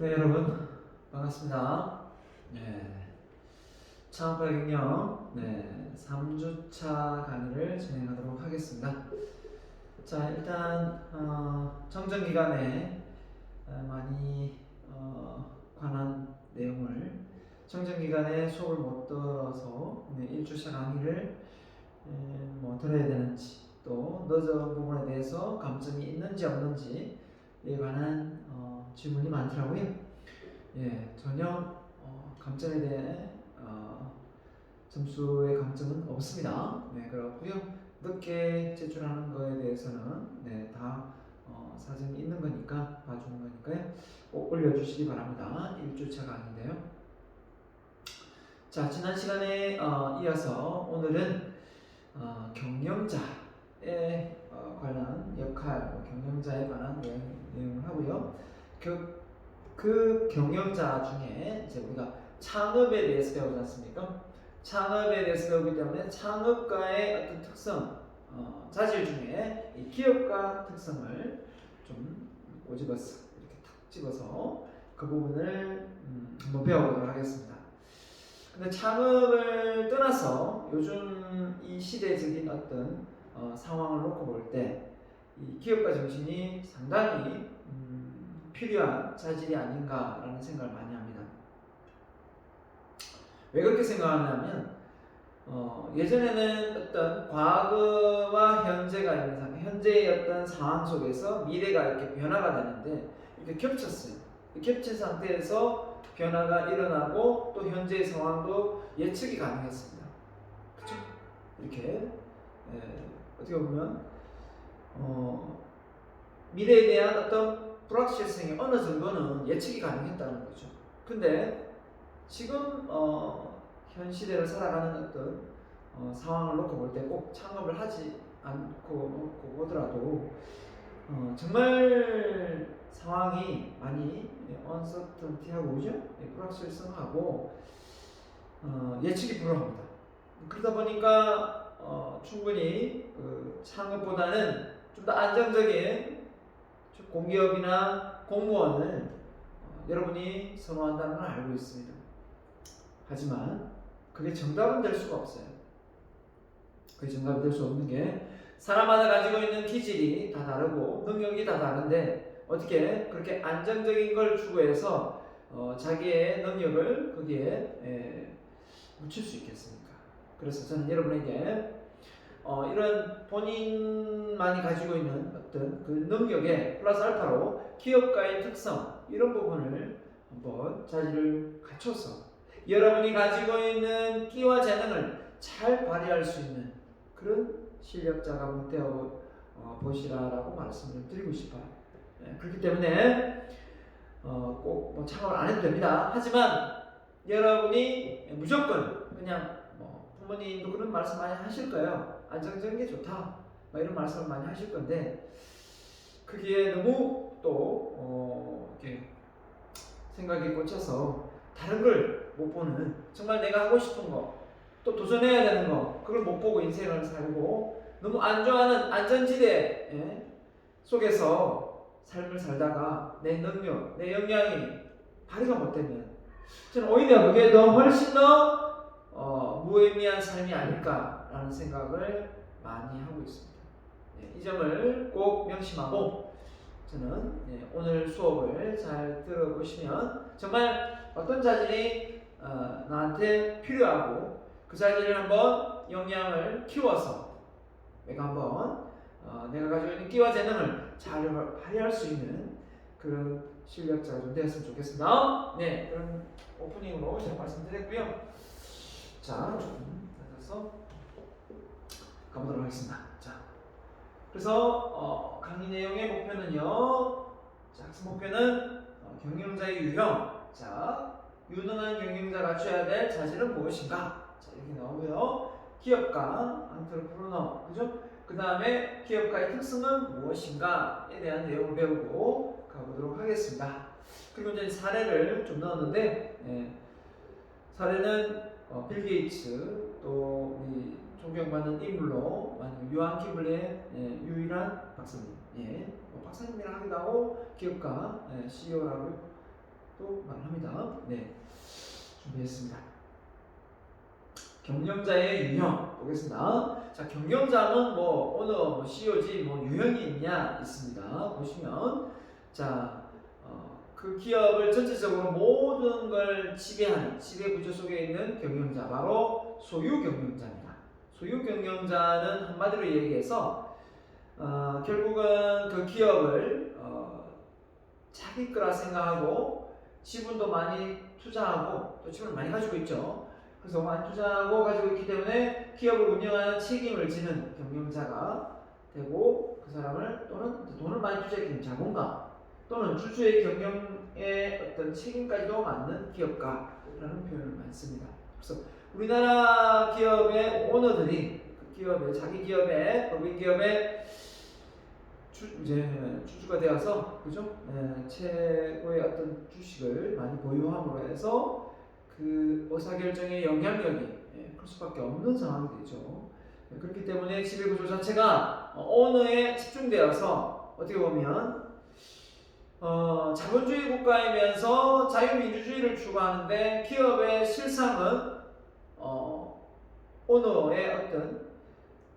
네, 여러분 반갑습니다. 네, 창업발 경영 3주차 강의를 진행하도록 하겠습니다. 자, 일단 정정 기간에 많이 관한 내용을 정정 기간에 수업을 못 들어서 1주차 강의를 들어야 되는지, 또 늦은 부분에 대해서 감점이 있는지 없는지에 관한 질문이 많더라고요. 전혀 감점에 대해 점수의 감점은 없습니다. 그렇고요. 늦게 제출하는 거에 대해서는 다 사정이 있는 거니까 봐주는 거니까요. 꼭 올려주시기 바랍니다. 1주차 강의인데요. 자, 지난 시간에 이어서 오늘은 경영자에 관한 역할, 경영자에 관한 내용을 하고요. 그 경영자 중에 이제 우리가 창업에 대해서 배우지 않습니까? 창업에 대해서 배우기 때문에 창업가의 어떤 특성, 자질 중에 이 기업가 특성을 좀 꼬집어서 이렇게 탁 집어서 그 부분을 한번 배워보도록 하겠습니다. 근데 창업을 떠나서 요즘 이 시대적인 어떤 상황을 놓고 볼 때 이 기업가 정신이 상당히 필요한 자질이 아닌가라는 생각을 많이 합니다. 왜 그렇게 생각하냐면 예전에는 어떤 과거와 현재가 있는 상황, 현재의 어떤 상황 속에서 미래가 이렇게 변화가 되는데 이렇게 겹쳤어요. 겹친 상태에서 변화가 일어나고 또 현재의 상황도 예측이 가능했습니다. 그렇죠? 이렇게 어떻게 보면 미래에 대한 어떤 불확실성이 어느 정도는 예측이 가능했다는 거죠. 근데 지금 현 시대를 살아가는 어떤 상황을 놓고 볼 때 꼭 창업을 하지 않고 보더라도 정말 상황이 많이 언서턴티하고 그죠? 불확실성하고 예측이 불허합니다. 그러다 보니까 충분히 그 창업보다는 좀 더 안정적인 공기업이나 공무원을 여러분이 선호한다는 걸 알고 있습니다. 하지만 그게 정답은 될 수가 없어요. 그게 정답이 될 수 없는 게 사람마다 가지고 있는 기질이 다 다르고 능력이 다 다른데 어떻게 그렇게 안정적인 걸 추구해서 자기의 능력을 거기에 묻힐 수 있겠습니까? 그래서 저는 여러분에게 이런 본인만이 가지고 있는 어떤 그 능력에 플러스 알파로 기업가의 특성 이런 부분을 한번 자질을 갖춰서 여러분이 가지고 있는 끼와 재능을 잘 발휘할 수 있는 그런 실력자가 한번 되어 보시라라고 말씀을 드리고 싶어요. 그렇기 때문에 꼭 창업을 안 해도 됩니다. 하지만 여러분이 무조건 그냥 부모님도 그런 말씀 많이 하실 거예요. 안정적인 게 좋다. 이런 말씀을 많이 하실 건데 그게 너무 또 이렇게 생각이 꽂혀서 다른 걸 못 보는 정말 내가 하고 싶은 거 또 도전해야 되는 거 그걸 못 보고 인생을 살고 너무 안 좋아하는 안전지대 속에서 삶을 살다가 내 능력, 내 역량이 발휘가 못 되면 저는 오히려 그게 더 훨씬 더 무의미한 삶이 아닐까라는 생각을 많이 하고 있습니다. 이 점을 꼭 명심하고 저는 오늘 수업을 잘 들어보시면 정말 어떤 자질이 나한테 필요하고 그 자질을 한번 역량을 키워서 내가 한번 내가 가지고 있는 끼와 재능을 잘 발휘할 수 있는 그런 실력자가 좀 되었으면 좋겠습니다. 그럼 오프닝으로 제가 말씀드렸고요. 자, 조금 앉아서 가보도록 하겠습니다. 자, 그래서 강의 내용의 목표는요. 자, 학습 목표는 경영자의 유형. 자, 유능한 경영자가 갖춰야 될 자질은 무엇인가? 자, 이렇게 나오고요. 기업가, 안트로프로너, 그죠? 그 다음에 기업가의 특성은 무엇인가에 대한 내용을 배우고 가보도록 하겠습니다. 그리고 이제 사례를 좀 넣었는데, 사례는 빌 게이츠, 또 우리 존경받는 인물로 유한 키블의 유일한 박사님, 박사님이라 하기도 하고 기업가 CEO라고 또 말합니다. 네, 준비했습니다. 경영자의 유형 보겠습니다. 자, 경영자는 뭐 어느 뭐 COG 뭐 유형이 있냐 있습니다. 보시면 자, 그 기업을 전체적으로 모든 걸 지배하는 지배 구조 속에 있는 경영자 바로 소유 경영자입니다. 소유 경영자는 한마디로 얘기해서 결국은 그 기업을 자기 거라 생각하고 지분도 많이 투자하고 또 지분을 많이 가지고 있죠. 그래서 많이 투자하고 가지고 있기 때문에 기업을 운영하는 책임을 지는 경영자가 되고 그 사람을 또는 돈을 많이 투자했기 자본가 또는 주주의 경영에 어떤 책임까지도 맡는 기업가라는 표현을 많이 씁니다. 그래서 우리나라 기업의 오너들이 그 기업의 자기 기업의 법인 기업의 이제 주주가 되어서 그죠? 최고의 어떤 주식을 많이 보유함으로 해서 그 의사결정의 영향력이 클 수밖에 없는 상황이 되죠. 그렇기 때문에 지배구조 자체가 오너에 집중되어서 어떻게 보면 자본주의 국가이면서 자유민주주의를 추구하는데 기업의 실상은 오너의 어떤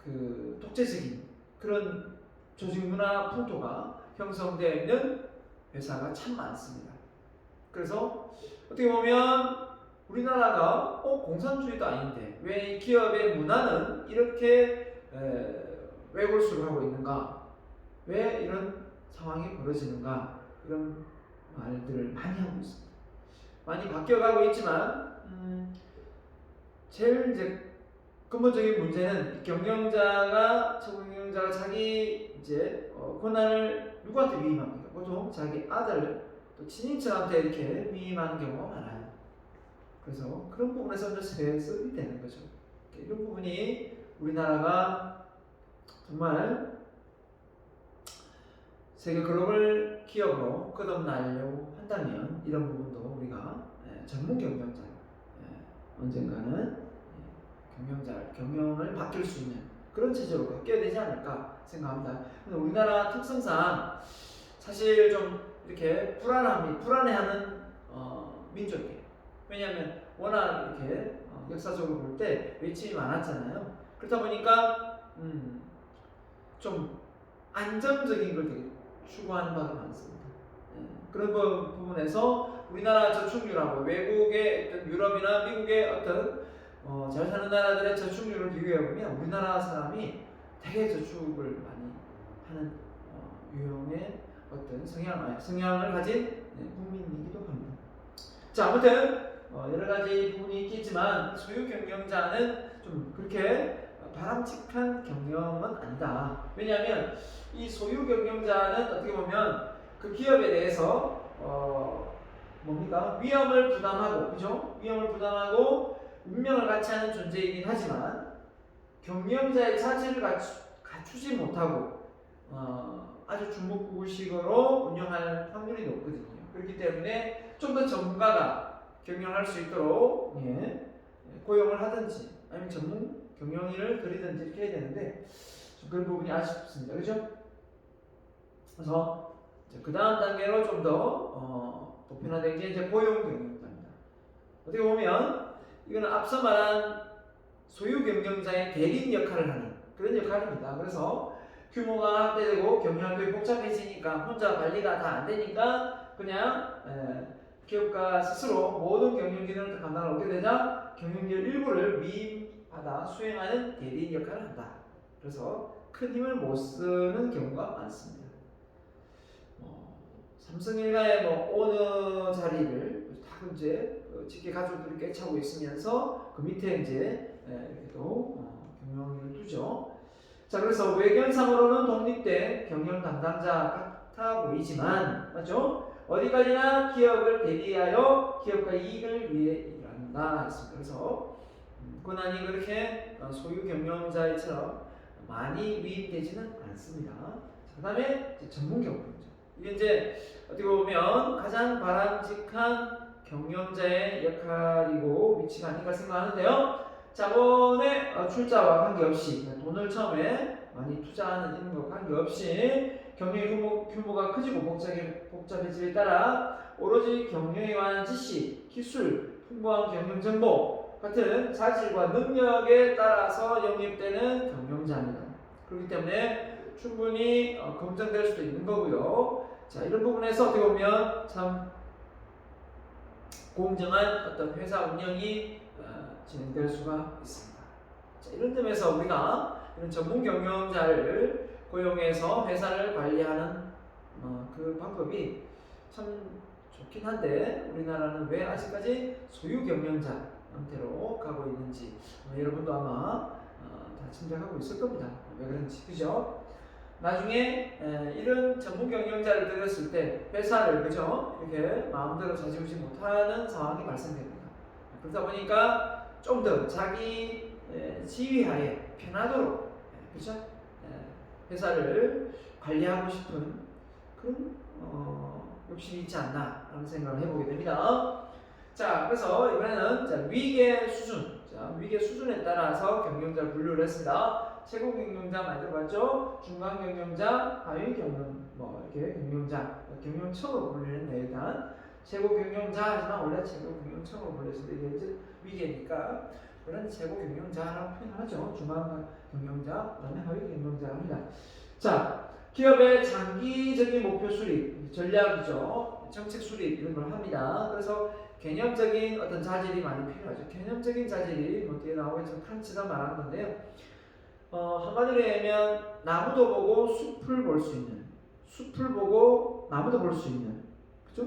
그 독재적인 그런 조직 문화 풍토가 형성되어 있는 회사가 참 많습니다. 그래서 어떻게 보면 우리나라가 공산주의도 아닌데 왜 기업의 문화는 이렇게 왜골수를 하고 있는가? 왜 이런 상황이 벌어지는가? 이런 말들을 많이 하고 있습니다. 많이 바뀌어가고 있지만 제일 이제 근본적인 문제는 경영자가 자기 이제 권한을 누구한테 위임합니까? 보통 자기 아들 또 친인척한테 이렇게 위임하는 경우가 많아요. 그래서 그런 부분에서 이제 스트레스가 되는 거죠. 이런 부분이 우리나라가 정말 세계 글로벌 기업으로 거듭나려고 한다면 이런 부분도 우리가 전문 경영자 언젠가는 경영을 바뀔 수 있는 그런 체제로 바뀌어야 되지 않을까 생각합니다. 우리나라 특성상 사실 좀 이렇게 불안해하는 민족이에요. 왜냐하면 워낙 이렇게 역사적으로 볼 때 외침이 많았잖아요. 그렇다 보니까 좀 안정적인 걸 되게 추구하는 바가 많습니다. 그런 부분에서 우리나라 저축률하고 외국의 어떤 유럽이나 미국의 어떤 잘 사는 나라들의 저축률을 비교해보면 우리나라 사람이 되게 저축을 많이 하는 유형의 어떤 성향을 가진 국민이기도 합니다. 자, 아무튼 여러가지 부분이 있겠지만 소유 경영자는 좀 그렇게 바람직한 경영은 아니다. 왜냐하면 이 소유 경영자는 어떻게 보면 그 기업에 대해서 위험을 부담하고, 그죠? 위험을 부담하고 운명을 같이 하는 존재이긴 하지만 경영자의 자질을 갖추지 못하고 아주 중무구식으로 운영할 확률이 높거든요. 그렇기 때문에 좀 더 전문가가 경영할 수 있도록 고용을 하든지 아니면 전문 경영인을 들이든지 이렇게 해야 되는데 그런 부분이 아쉽습니다. 그죠? 그래서 그 다음 단계로 좀 더 보편화된 게 이제 고용 경영자입니다. 어떻게 보면 이거는 앞서 말한 소유 경영자의 대리인 역할을 하는 그런 역할입니다. 그래서 규모가 확대되고 경영활동이 복잡해지니까 혼자 관리가 다 안 되니까 그냥 기업가 스스로 모든 경영 기능을 감당을 하게 되자 경영력 일부를 위임받아 수행하는 대리인 역할을 한다. 그래서 큰 힘을 못 쓰는 경우가 많습니다. 삼성일가의 오너 자리를 다 이제 직계 가족들이 꿰차고 있으면서 그 밑에 이제 이렇게 또 경영을 두죠. 자, 그래서 외견상으로는 독립된 경영 담당자 같아 보이지만, 맞죠? 어디까지나 기업을 대리하여 기업과 이익을 위해 일한다 했습니다. 그래서 권한이 그렇게 소유 경영자처럼 많이 위임되지는 않습니다. 그 다음에 전문 경영자. 이게 이제 어떻게 보면 가장 바람직한 경영자의 역할이고 위치가 아닌가 생각하는데요. 자본의 출자와 관계없이 돈을 처음에 많이 투자하는 이런 것 관계없이 경영의 규모가 커지고 복잡해지에 따라 오로지 경영에 관한 지식, 기술, 풍부한 경영 정보 같은 자질과 능력에 따라서 영입되는 경영자입니다. 그렇기 때문에 충분히 검증될 수도 있는 거고요. 자, 이런 부분에서 어떻게 보면 참 공정한 어떤 회사 운영이 진행될 수가 있습니다. 자, 이런 점에서 우리가 이런 전문 경영자를 고용해서 회사를 관리하는 그 방법이 참 좋긴 한데 우리나라는 왜 아직까지 소유 경영자 형태로 가고 있는지 여러분도 아마 다 짐작하고 있을 겁니다. 왜 그런지, 그죠? 나중에 이런 전문 경영자를 들였을 때 회사를, 그죠? 이렇게 마음대로 자지우지 못하는 상황이 발생됩니다. 그러다 보니까 좀 더 자기 지휘하에 편하도록, 그죠? 회사를 관리하고 싶은 그런 욕심이 있지 않나 라는 생각을 해보게 됩니다. 자, 그래서 이번에는 위계 수준, 위계 수준에 따라서 경영자를 분류를 했습니다. 최고 경영자 많이 들어봤죠? 중간 경영자, 하위 경영, 이렇게 경영자, 경영청으로 분류했네. 일단 최고 경영자 하지만 원래 최고 경영청으로 불렸는데 이게 이제 위계니까 그런 최고 경영자라고 표현하죠. 중간 경영자, 그다음에 하위 경영자를 합니다. 자, 기업의 장기적인 목표 수립, 전략이죠. 정책 수립 이런 걸 합니다. 그래서 개념적인 어떤 자질이 많이 필요하죠. 개념적인 자질이 뒤에 나오겠지만 프란츠가 말한 건데요. 한마디로 얘기하면 나무도 보고 숲을 볼 수 있는, 숲을 보고 나무도 볼 수 있는, 그죠?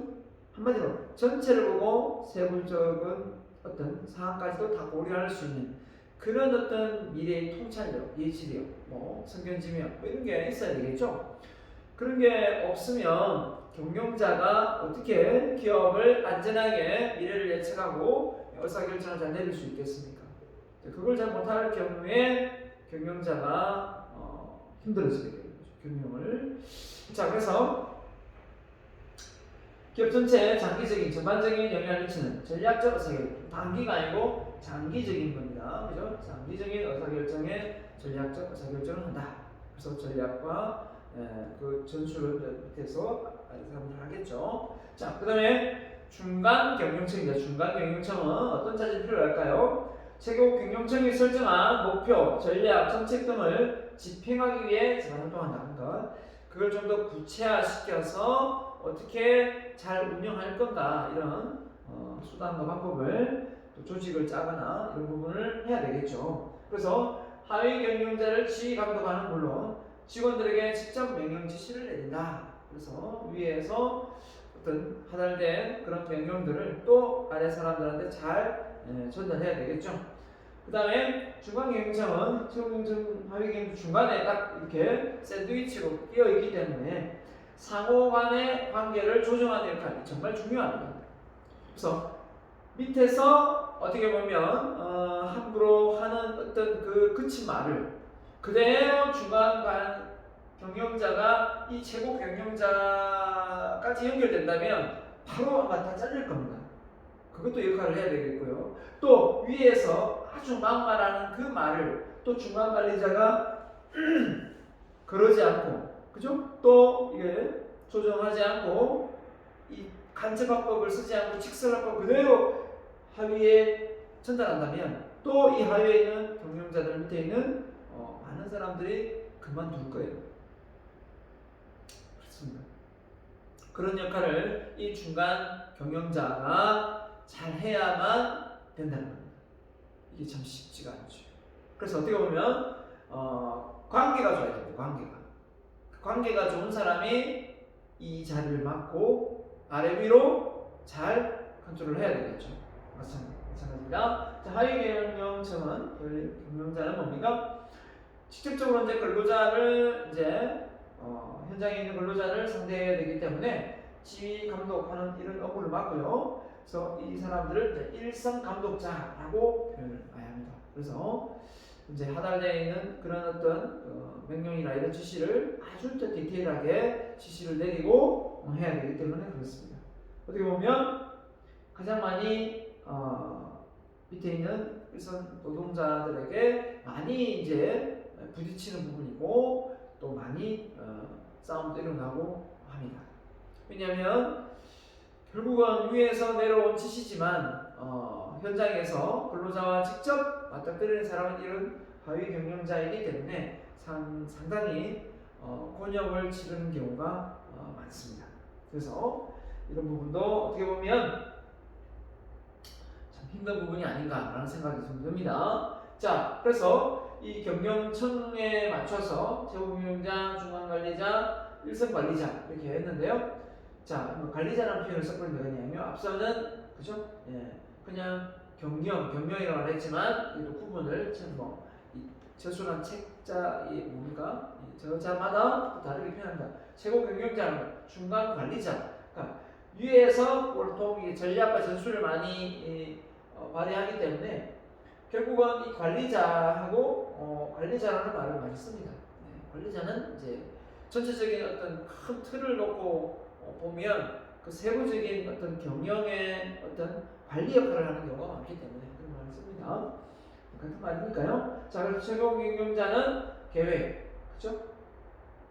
한마디로 전체를 보고 세부적인 어떤 상황까지도 다 고려할 수 있는 그런 어떤 미래의 통찰력, 예지력, 성견지명 이런 게 있어야 되겠죠. 그런 게 없으면 경영자가 어떻게 기업을 안전하게 미래를 예측하고 의사결정을 잘 내릴 수 있겠습니까? 그걸 잘 못할 경우에 경영자가 힘들어지게 되는 거죠. 경영을. 자, 그래서 기업 전체에 장기적인 전반적인 영향을 미치는 전략적 의사결정, 단기가 아니고 장기적인 겁니다. 그죠? 장기적인 의사결정에 전략적 의사결정을 한다. 그래서 전략과 그 전술을 밑에서 사람들 하겠죠. 자, 그 다음에 중간 경영청입니다. 중간 경영청은 어떤 자질이 필요할까요? 최고 경영청이 설정한 목표, 전략, 정책 등을 집행하기 위해 활동한다. 그러니까 그걸 좀 더 구체화시켜서 어떻게 잘 운영할 건가 이런 수단과 방법을 또 조직을 짜거나 이런 부분을 해야 되겠죠. 그래서 하위 경영자를 지휘 감독하는 물론 직원들에게 직접 명령 지시를 내린다. 그래서 위에서 어떤 하달된 그런 명령들을 또 아래 사람들한테 잘 전달해야 되겠죠. 그 다음에 중간 경영청은 최고 경영청, 하위 경영청 중간에 딱 이렇게 샌드위치로 끼어 있기 때문에 상호 간의 관계를 조정하는 역할이 정말 중요합니다. 그래서 밑에서 어떻게 보면 함부로 하는 어떤 그 그친 말을 그대로 중간 경영자가 이 최고 경영자까지 연결된다면 바로 아마 다 잘릴 겁니다. 그것도 역할을 해야 되겠고요. 또 위에서 아주 막말하는 그 말을 또 중간 관리자가 그러지 않고, 그죠? 또 이게 조정하지 않고 이 간접화법을 쓰지 않고 직설화법 그대로 하위에 전달한다면 또 이 하위에 있는 경영자들 밑에 있는 많은 사람들이 그만둘 거예요. 그렇습니다. 그런 역할을 이 중간 경영자가 잘 해야만 된다는 겁니다. 이게 참 쉽지가 않죠. 그래서 어떻게 보면 관계가 좋아야 돼요. 관계가 좋은 사람이 이 자리를 맡고 아래 위로 잘 컨트롤을 해야 되겠죠. 마찬가지입니다. 자, 하위 경영청은 경영자는 뭡니까? 직접적으로 이제 근로자를 현장에 있는 근로자를 상대해야 되기 때문에 지휘 감독하는 이런 업무를 맡고요. 그래서 이 사람들을 일선 감독자라고 표현을 해야 합니다. 그래서 이제 하달되어 있는 그런 어떤 명령이나 이런 지시를 아주 디테일하게 지시를 내리고 해야 되기 때문에 그렇습니다. 어떻게 보면 가장 많이 밑에 있는 일선 노동자들에게 많이 이제 부딪히는 부분이고 또 많이 싸움도 일어나고 합니다. 왜냐하면 결국은 위에서 내려온 지시지만 현장에서 근로자와 직접 맞닥뜨리는 사람은 이런 하위 경영자이기 때문에 상당히 곤욕을 치르는 경우가 많습니다. 그래서 이런 부분도 어떻게 보면 참 힘든 부분이 아닌가라는 생각이 좀 듭니다. 자, 그래서 이 경영청에 맞춰서 최고경영자, 중간관리자, 일선관리자 이렇게 했는데요. 자, 관리자라는 표현을 썼거든요. 왜냐하면 앞서는 그죠? 예, 그냥 경영이라고 말했지만 이도 구분을 저술한 책자 뭡니까? 저자마다 다르게 표현한다. 최고 경영자는 중간 관리자. 그러니까 위에서 보통 전략과 전술을 많이 발휘하기 때문에 결국은 이 관리자하고 관리자라는 말을 많이 씁니다. 네, 관리자는 이제 전체적인 어떤 큰 틀을 놓고 보면 그 세부적인 어떤 경영의 어떤 관리 역할을 하는 경우가 많기 때문에 그런 말을 씁니다. 같은 말이니까요. 자, 그래서 최고 경영자는 계획, 그렇죠?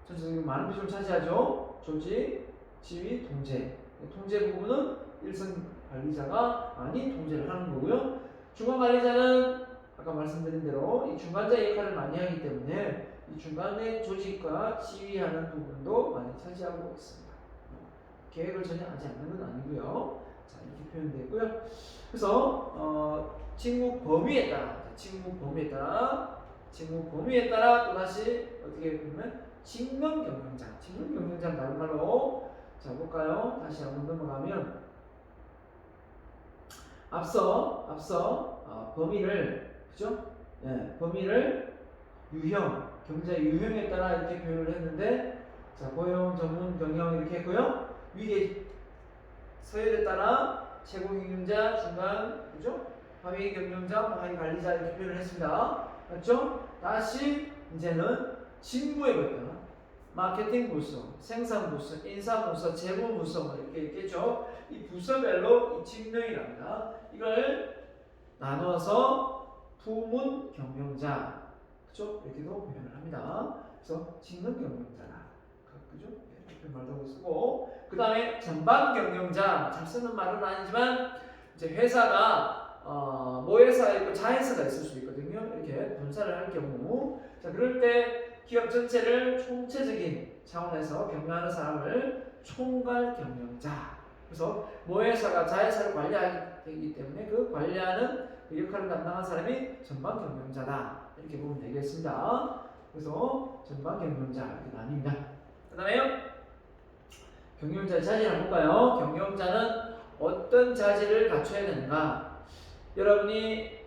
전체적인 많은 비중을 차지하죠. 조직, 지휘, 통제. 통제 부분은 일선 관리자가 많이 통제를 하는 거고요. 중간 관리자는 아까 말씀드린 대로 이 중간자 역할을 많이 하기 때문에 이 중간의 조직과 지휘하는 부분도 많이 차지하고 있습니다. 계획을 전혀 하지 않는 건 아니고요. 자, 이렇게 표현되고요. 그래서 직무 범위에 따라 또다시 어떻게 보면 직능 경영자 다른 말로 자 볼까요? 다시 한번 넘어가면 앞서 범위를 그죠? 예, 범위를 경제 유형에 따라 이렇게 표현을 했는데 자 고용 전문 경영 이렇게 했고요. 위에 서열에 따라 최고 경영자, 중간 그죠? 하위 경영자, 하위 관리자 이렇게 표현을 했습니다. 맞죠? 다시 이제는 직무에 봤다. 마케팅 부서, 생산 부서, 인사 부서, 재무 부서 뭐 이렇게 있겠죠. 이 부서별로 이 직능이랍니다. 이걸 나눠서 부문 경영자, 그죠? 이렇게도 표현을 합니다. 그래서 직능 경영자라, 그죠? 이렇게 말도 쓰고, 그 다음에 전방 경영자, 잘 쓰는 말은 아니지만 이제 회사가 모회사가 있고 자회사가 있을 수 있거든요. 이렇게 분사를 할 경우, 자 그럴 때 기업 전체를 총체적인 차원에서 경영하는 사람을 총괄 경영자. 그래서 모회사가 자회사를 관리하기 때문에 그 관리하는 그 역할을 담당한 사람이 전방 경영자다. 이렇게 보면 되겠습니다. 그래서 전방 경영자 이렇게 나뉩니다. 그 다음에 경영자의 자질을 한번 볼까요? 경영자는 어떤 자질을 갖춰야 되는가? 여러분이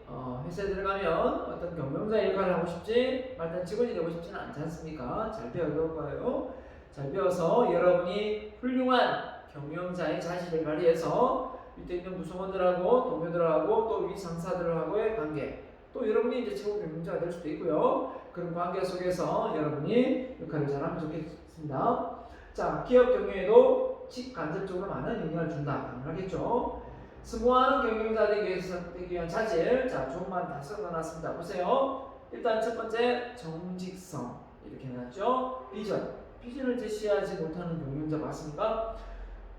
회사에 들어가면 어떤 경영자 역할을 하고 싶지 말단 직원이 되고 싶지는 않지 않습니까? 잘 배워볼 거예요. 잘 배워서 여러분이 훌륭한 경영자의 자질을 발휘해서 밑에 있는 구성원들하고 동료들하고 또 위 상사들하고의 관계, 또 여러분이 이제 최고 경영자가 될 수도 있고요. 그런 관계 속에서 여러분이 역할을 잘하면 좋겠습니다. 자, 기업 경영에도 직간접적으로 많은 영향을 준다. 당연하겠죠. 스무한 경영자 되기 위한 자질. 자, 좋은 말 다 써놨습니다. 보세요. 일단 첫 번째 정직성 이렇게 해놨죠. 비전을 제시하지 못하는 경영자 맞습니까?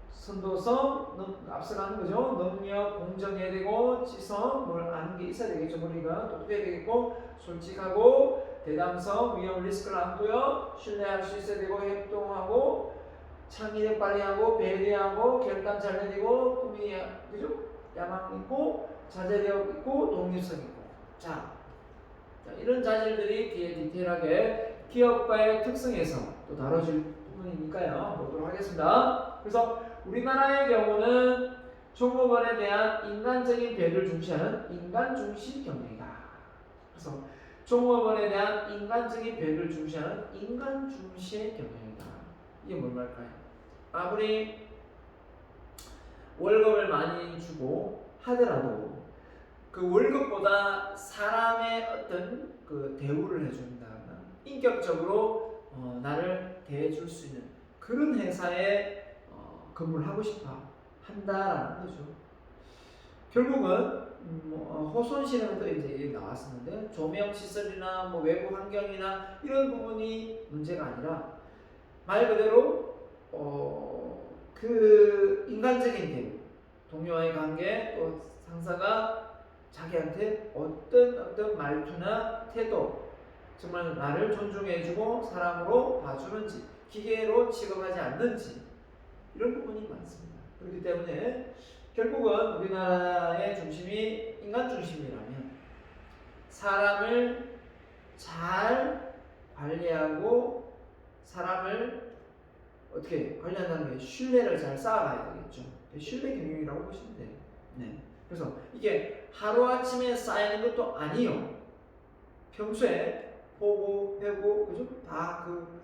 선도성, 앞서가는 거죠. 능력, 공정해야 되고, 지성, 뭘 아는 게 있어야 되겠죠. 머리가 똑똑해야 되겠고, 솔직하고, 대담성, 위험 리스크를 안고요. 신뢰할 수 있어야 되고, 협동하고, 창의력 발휘하고, 배려하고, 결단 잘 내리고, 꿈이 그죠? 야망 있고, 자제력 있고, 독립성 있고. 자, 이런 자질들이 뒤에 디테일하게 기업가의 특성에서 또 다뤄질 부분이니까요. 보도록 하겠습니다. 그래서 우리나라의 경우는 종업원에 대한 인간적인 배려를 중시하는 인간 중시 경영이다. 그래서 종업원에 대한 인간적인 배려를 중시하는 인간 중시의 경영이다. 이게 뭘 말까요? 아무리 월급을 많이 주고 하더라도 그 월급보다 사람의 어떤 그 대우를 해준다거나 인격적으로 나를 대해줄 수 있는 그런 회사에 근무를 하고 싶어 한다라는 거죠. 결국은 호손실에도 이제 나왔었는데 조명 시설이나 뭐 외부 환경이나 이런 부분이 문제가 아니라 말 그대로 그 인간적인 대우, 동료와의 관계, 또 상사가 자기한테 어떤 말투나 태도, 정말 나를 존중해주고 사람으로 봐주는지, 기계로 취급하지 않는지, 이런 부분이 많습니다. 그렇기 때문에 결국은 우리나라의 중심이 인간 중심이라면 사람을 잘 관리하고 사람을 어떻게 관리한다는 게 신뢰를 잘 쌓아가야 되겠죠. 신뢰 경영이라고 보시면 돼요. 네. 그래서 이게 하루아침에 쌓이는 것도 아니요. 평소에 보고 배우고 그죠? 다 그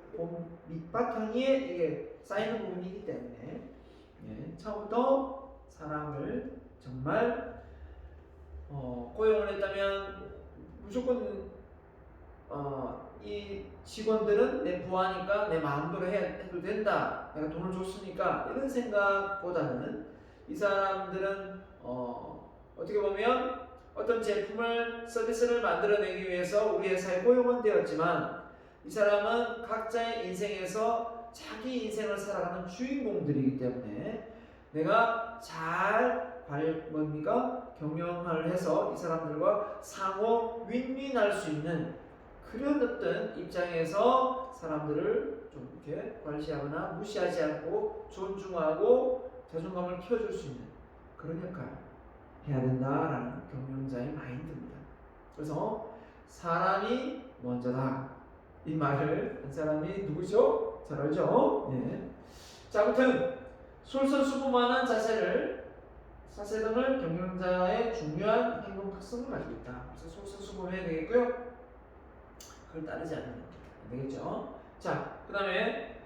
밑바탕 위에 이게 쌓이는 부분이기 때문에 예, 처음부터 사람을 정말 고용을 했다면 무조건 이 직원들은 내 부하니까 내 마음대로 해도 된다. 내가 돈을 줬으니까 이런 생각보다는 이 사람들은 어떻게 보면 어떤 제품을 서비스를 만들어내기 위해서 우리 회사에 고용은 되었지만 이 사람은 각자의 인생에서 자기 인생을 살아가는 주인공들이기 때문에 내가 잘 경영을 해서 이 사람들과 상호 윈윈할 수 있는 그런 어떤 입장에서 사람들을 좀 이렇게 관시하거나 무시하지 않고 존중하고 자존감을 키워줄 수 있는 그런 역할을 해야 된다라는 경영자의 마인드입니다. 그래서 사람이 먼저다 이 말을 한 사람이 누구죠? 잘 알죠? 네. 자, 아무튼 솔선수범하는 자세 등을 경영자의 중요한 행동 특성을 가지고 있다. 그래서 솔선수범해야 되겠고요. 그걸 따르지 않는 안 되겠죠. 자, 그 다음에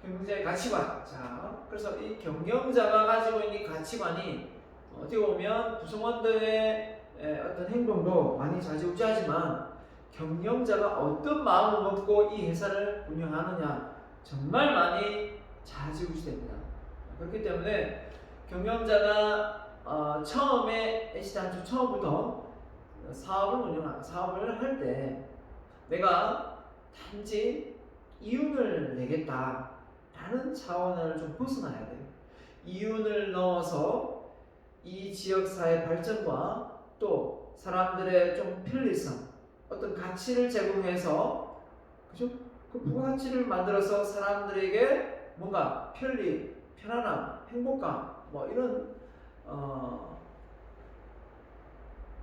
경영자의 가치관. 자, 그래서 이 경영자가 가지고 있는 가치관이 어떻게 보면 구성원들의 어떤 행동도 많이 좌지우지하지만 경영자가 어떤 마음을 먹고 이 회사를 운영하느냐 정말 많이 좌지우지됩니다. 그렇기 때문에 경영자가 처음에 애시당초 처음부터 사업을 할 때 내가 단지 이윤을 내겠다라는 차원을 좀 벗어나야 돼요. 이윤을 넣어서 이 지역사회 발전과 또 사람들의 좀 편리성, 어떤 가치를 제공해서 그죠? 그 부가가치를 만들어서 사람들에게 뭔가 편안함, 행복감 뭐 이런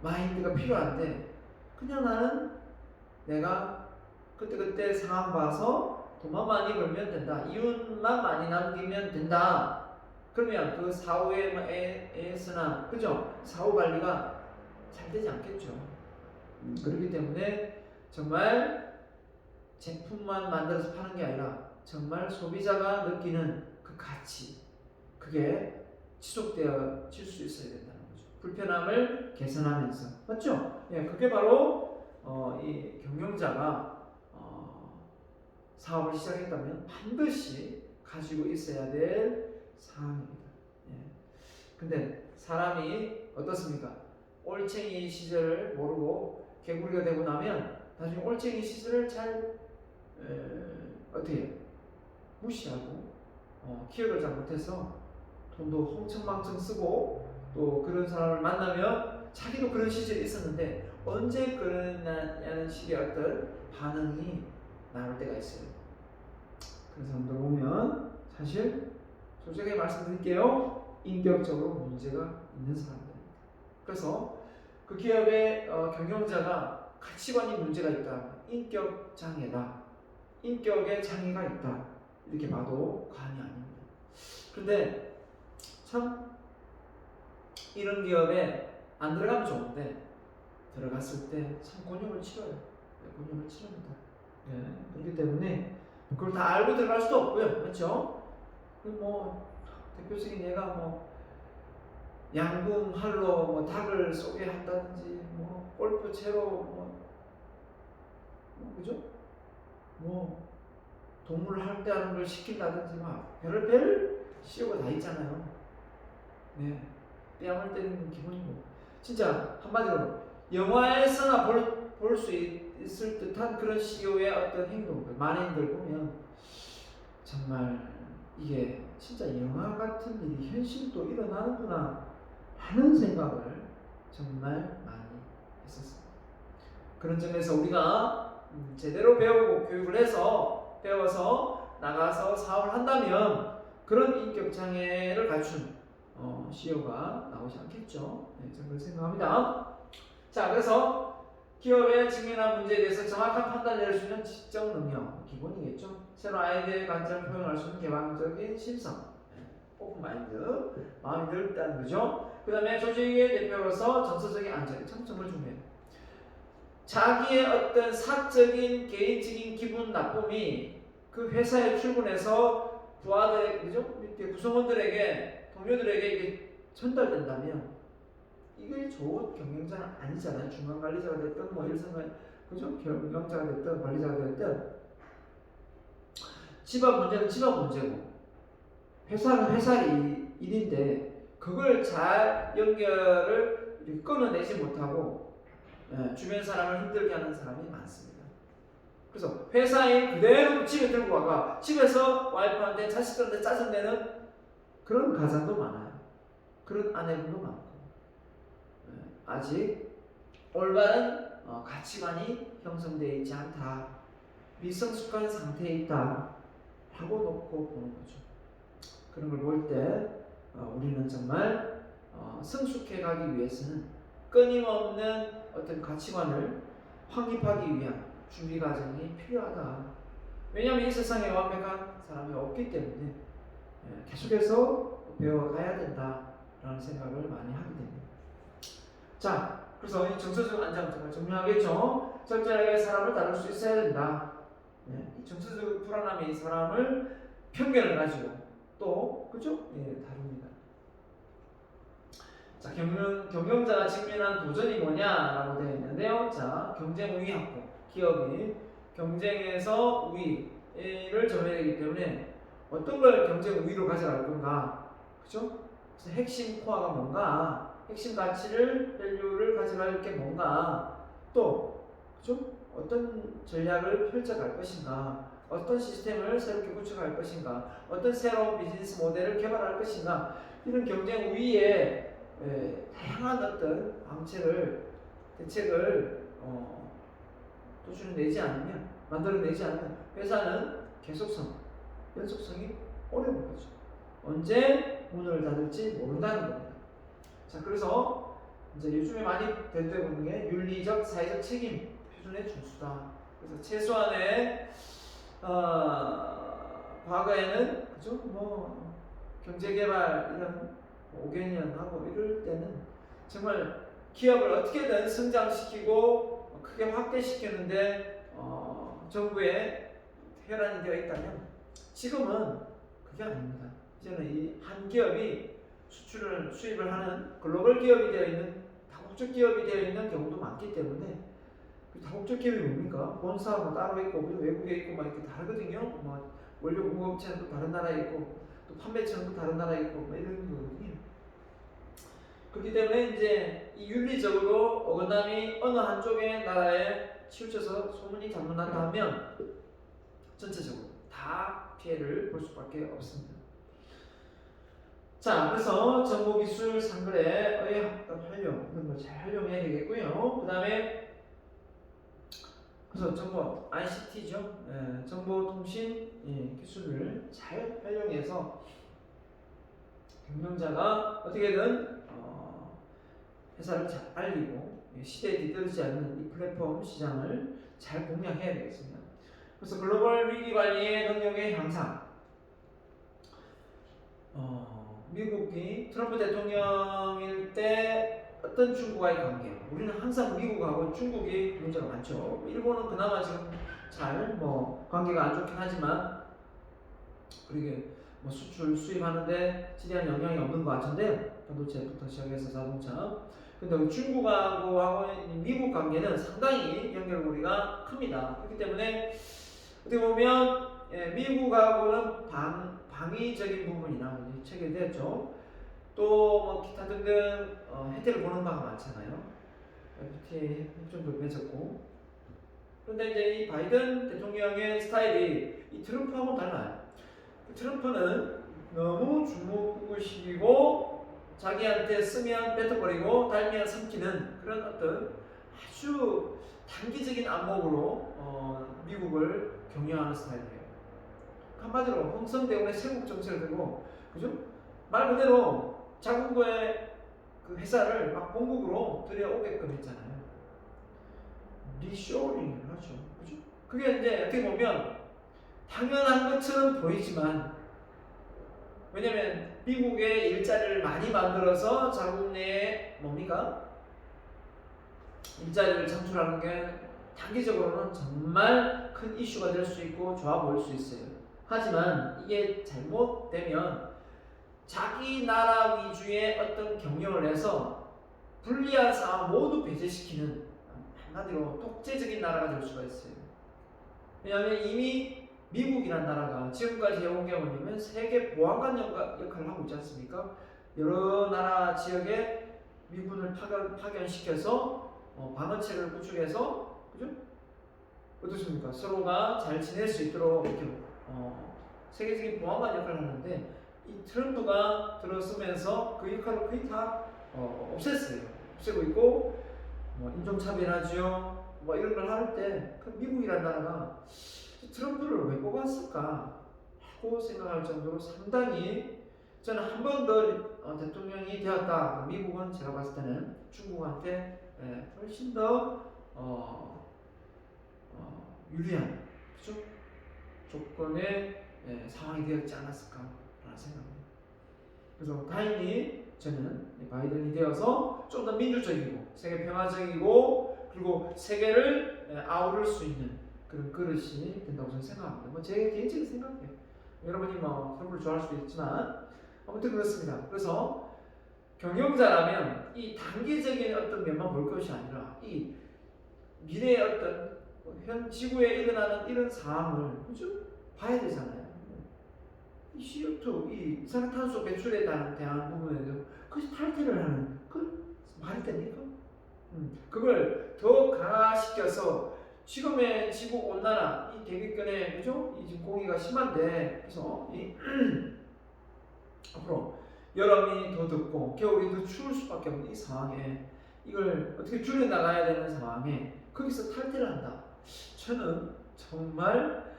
마인드가 필요한데 그냥 나는 내가 그때 상황 봐서 돈만 많이 벌면 된다. 이윤만 많이 남기면 된다. 그러면 그 사후에서나 그죠? 사후 관리가 잘 되지 않겠죠. 그렇기 때문에 정말 제품만 만들어서 파는 게 아니라 정말 소비자가 느끼는 그 가치 그게 지속되어질 수 있어야 된다는 거죠. 불편함을 개선하면서 맞죠? 예, 그게 바로 이 경영자가 사업을 시작했다면 반드시 가지고 있어야 될 사항입니다. 예. 근데 사람이 어떻습니까? 올챙이 시절을 모르고 개구리가 되고 나면 나중에 올챙이 시절을 잘 어떻게 무시하고 기억을 잘 못해서 돈도 흥청망청 쓰고 또 그런 사람을 만나면 자기도 그런 시절이 있었는데 언제 그러냐는 식의 어떤 반응이 나올 때가 있어요. 그런 사람들 보면 사실 솔직하게 말씀드릴게요. 인격적으로 문제가 있는 사람들입니다. 그래서 그 기업의 경영자가 가치관이 문제가 있다. 인격 장애다. 인격에 장애가 있다. 이렇게 봐도 과언이 아닙니다. 그런데 참 이런 기업에 안 들어가면 좋은데 들어갔을 때 참 곤욕을 치러요. 곤욕을 치릅니다. 예, 그렇기 때문에 그걸 다 알고 들어갈 수도 없고요. 그렇죠? 뭐 대표적인 예가 뭐 양궁할로 뭐 닭을 쏘게 한다든지 뭐 골프 채로 뭐 그죠? 뭐 동물 할때하는 걸 시킨다든지 막 별의별 시효가 다 있잖아요. 네, 뺨을 때리는 기본이고 진짜 한마디로 영화에서나 볼 수 있을 듯한 그런 시효의 어떤 행동들 만행들 보면 정말 이게 진짜 영화 같은 일이 현실도 일어나는구나 하는 생각을 정말 많이 했었습니다. 그런 점에서 우리가 제대로 배우고 교육을 해서 배워서 나가서 사업을 한다면 그런 인격 장애를 갖춘 CEO가 나오지 않겠죠. 네, 저는 그렇게 생각합니다. 자, 그래서 기업의 직면한 문제에 대해서 정확한 판단을 내릴 수 있는 지적 능력, 기본이겠죠. 새로운 아이디어의 관점을 표현할 수 있는 개방적인 심성, 오픈 마인드, 마음이 넓다는 거죠. 그 다음에 조직의 대표로서 정서적인 안정, 참 정말 중요해요. 자기의 어떤 사적인 개인적인 기분 나쁨이 그 회사에 출근해서 부하들, 그죠? 밑에 구성원들에게, 동료들에게 이게 전달된다면 이게 좋은 경영자는 아니잖아요. 중간 관리자가 됐든 뭐 일선관, 그죠? 경영자가 됐든 관리자가 됐든 집 앞 문제는 집 앞 문제고 회사는 회사 일인데 그걸 잘 연결을 끊어내지 못하고 주변 사람을 힘들게 하는 사람이 많습니다. 그래서 회사인 그대로 집에 들고 와가 집에서 와이프한테 자식들한테 짜증내는 그런 가장도 많아요. 그런 아내분도 많고 아직 올바른 가치관이 형성되어 있지 않다. 미성숙한 상태에 있다. 하고 놓고 보는 거죠. 그런 걸 볼 때 우리는 정말 성숙해 가기 위해서는 끊임없는 어떤 가치관을 확립하기 위한 준비 과정이 필요하다. 왜냐하면 이 세상에 완벽한 사람이 없기 때문에 계속해서 배워가야 된다라는 생각을 많이 하게 됩니다. 자, 그래서 이 정서적 안정 정말 중요하겠죠. 적절하게 사람을 다룰 수 있어야 된다. 이 정서적 불안함이 사람을 편견을 가지고 또 그죠? 다룹니다. 자, 경영자가 직면한 도전이 뭐냐라고 되어 있는데요. 자, 경쟁 우위 확보. 기업이 경쟁에서 우위를 점해야 되기 때문에 어떤 걸 경쟁 우위로 가져갈 건가? 그죠? 그래서 핵심 코어가 뭔가? 핵심 가치를 밸류를 가져갈 게 뭔가? 또 그죠? 어떤 전략을 펼쳐갈 것인가? 어떤 시스템을 새롭게 구축할 것인가? 어떤 새로운 비즈니스 모델을 개발할 것인가? 이런 경쟁 우위에 다양한 어떤 대책을 도출해내지 않으면, 만들어내지 않으면 회사는 계속성, 연속성이 어려운 거죠. 언제 문을 닫을지 모른다는 겁니다. 자, 그래서 이제 요즘에 많이 대두되고 있는 게 윤리적, 사회적 책임 표준의 준수다. 그래서 최소한의 과거에는 그죠? 뭐 경제개발 이런 5개년 하고 이럴 때는 정말 기업을 어떻게든 성장시키고 크게 확대시키는데 정부에 혈안이 되어 있다면 지금은 그게 아닙니다. 이제는 이 한 기업이 수입을 하는 글로벌 기업이 되어 있는 다국적 기업이 되어 있는 경우도 많기 때문에 그 다국적 기업이 뭡니까? 본사가 뭐 따로 있고 외국에 있고 막 이렇게 다르거든요. 뭐 원료 공급체는 또 다른 나라에 있고 또 판매처는 또 다른 나라에 있고 뭐 이런 거거든요. 그렇기 때문에 이제 이 윤리적으로 어긋남이 어느 한쪽의 나라에 치우쳐서 소문이 자문난다 하면 전체적으로 다 피해를 볼 수밖에 없습니다. 자, 그래서 정보기술 상글의 의학적 활용 이런 거 잘 활용해야 되겠고요. 그 다음에 그래서 정보 ICT죠. 정보통신 기술을 잘 활용해서 경영자가 어떻게든 회사를 잘 알리고 시대에 뒤떨어지지 않는 이 플랫폼 시장을 잘 공략해야 되겠습니다. 그래서 글로벌 위기 관리의 능력의 향상. 미국이 트럼프 대통령일 때 어떤 중국과의 관계? 우리는 항상 미국하고 중국이 문제가 많죠. 일본은 그나마 지금 잘 관계가 안 좋긴 하지만 그러게 수출 수입하는데 지대한 영향이 없는 것 같은데요. 반도체부터 시작해서 자동차. 근데 중국하고 미국 관계는 상당히 연결고리가 큽니다. 그렇기 때문에 어떻게 보면 미국하고는 방위적인 부분이나 체결됐죠. 또 기타 등등 혜택을 보는 바가 많잖아요. FTA 협정도 맺었고. 그런데 이제 이 바이든 대통령의 스타일이 이 트럼프하고는 달라요. 트럼프는 너무 주목을 시키고 자기한테 쓰면 뱉어버리고 달면 삼키는 그런 어떤 아주 단기적인 안목으로 미국을 경영하는 스타일이에요. 한마디로 홍성대원의 세국 정책을 들고, 그죠? 말 그대로 자국의 그 회사를 막 본국으로 들여오게끔 했잖아요. 리쇼링을 하죠. 그죠? 그게 이제 어떻게 보면 당연한 것처럼 보이지만, 왜냐면 미국의 일자리를 많이 만들어서 자국 내에 뭡니까? 일자리를 창출하는 게 단기적으로는 정말 큰 이슈가 될 수 있고 좋아 보일 수 있어요. 하지만 이게 잘못되면 자기 나라 위주의 어떤 경영을 해서 불리한 상황 모두 배제시키는, 한마디로 독재적인 나라가 될 수가 있어요. 왜냐하면 이미 미국이란 나라가 지금까지 해온 게 뭐냐면 세계 보안관 역할을 하고 있지 않습니까? 여러 나라 지역에 미군을 파견시켜서 방어책을 구축해서, 그죠? 어떻습니까? 서로가 잘 지낼 수 있도록 이렇게 세계적인 보안관 역할을 하는데, 이 트럼프가 들어서면서 그 역할을 거의 다 없앴어요. 없애고 있고, 인종차별하죠. 이런 걸 할 때 그 미국이란 나라가 트럼프를 왜 뽑았을까 하고 생각할 정도로 상당히, 저는 한 번 더 대통령이 되었다. 미국은 제가 봤을 때는 중국한테 훨씬 더 유리한, 그죠? 조건의 상황이 되었지 않았을까라는 생각입니다. 그래서 다행히 저는 바이든이 되어서 좀 더 민주적이고 세계 평화적이고 그리고 세계를 아우를 수 있는 그런 그릇이 된다고 저는 생각합니다. 제 개인적인 생각이에요. 여러분이 트럼프를 좋아할 수도 있지만 아무튼 그렇습니다. 그래서 경영자라면 이 단기적인 어떤 면만 볼 것이 아니라 이 미래의 어떤 현 지구에 일어나는 이런 상황을, 그죠? 봐야 되잖아요. 이 CO2, 이 이산화탄소 배출에 대한 부분에 대해서 그것이 탈퇴를 하는, 그 말이 됩니까? 그걸 더 강화시켜서 지금의 지구 온난화, 이 대기권에, 그죠? 이 지금 공기가 심한데, 그래서 이 앞으로 여름이 더 덥고 겨울이 더 추울 수밖에 없는 이 상황에 이걸 어떻게 줄여나가야 되는 상황에 거기서 탈퇴를 한다. 저는 정말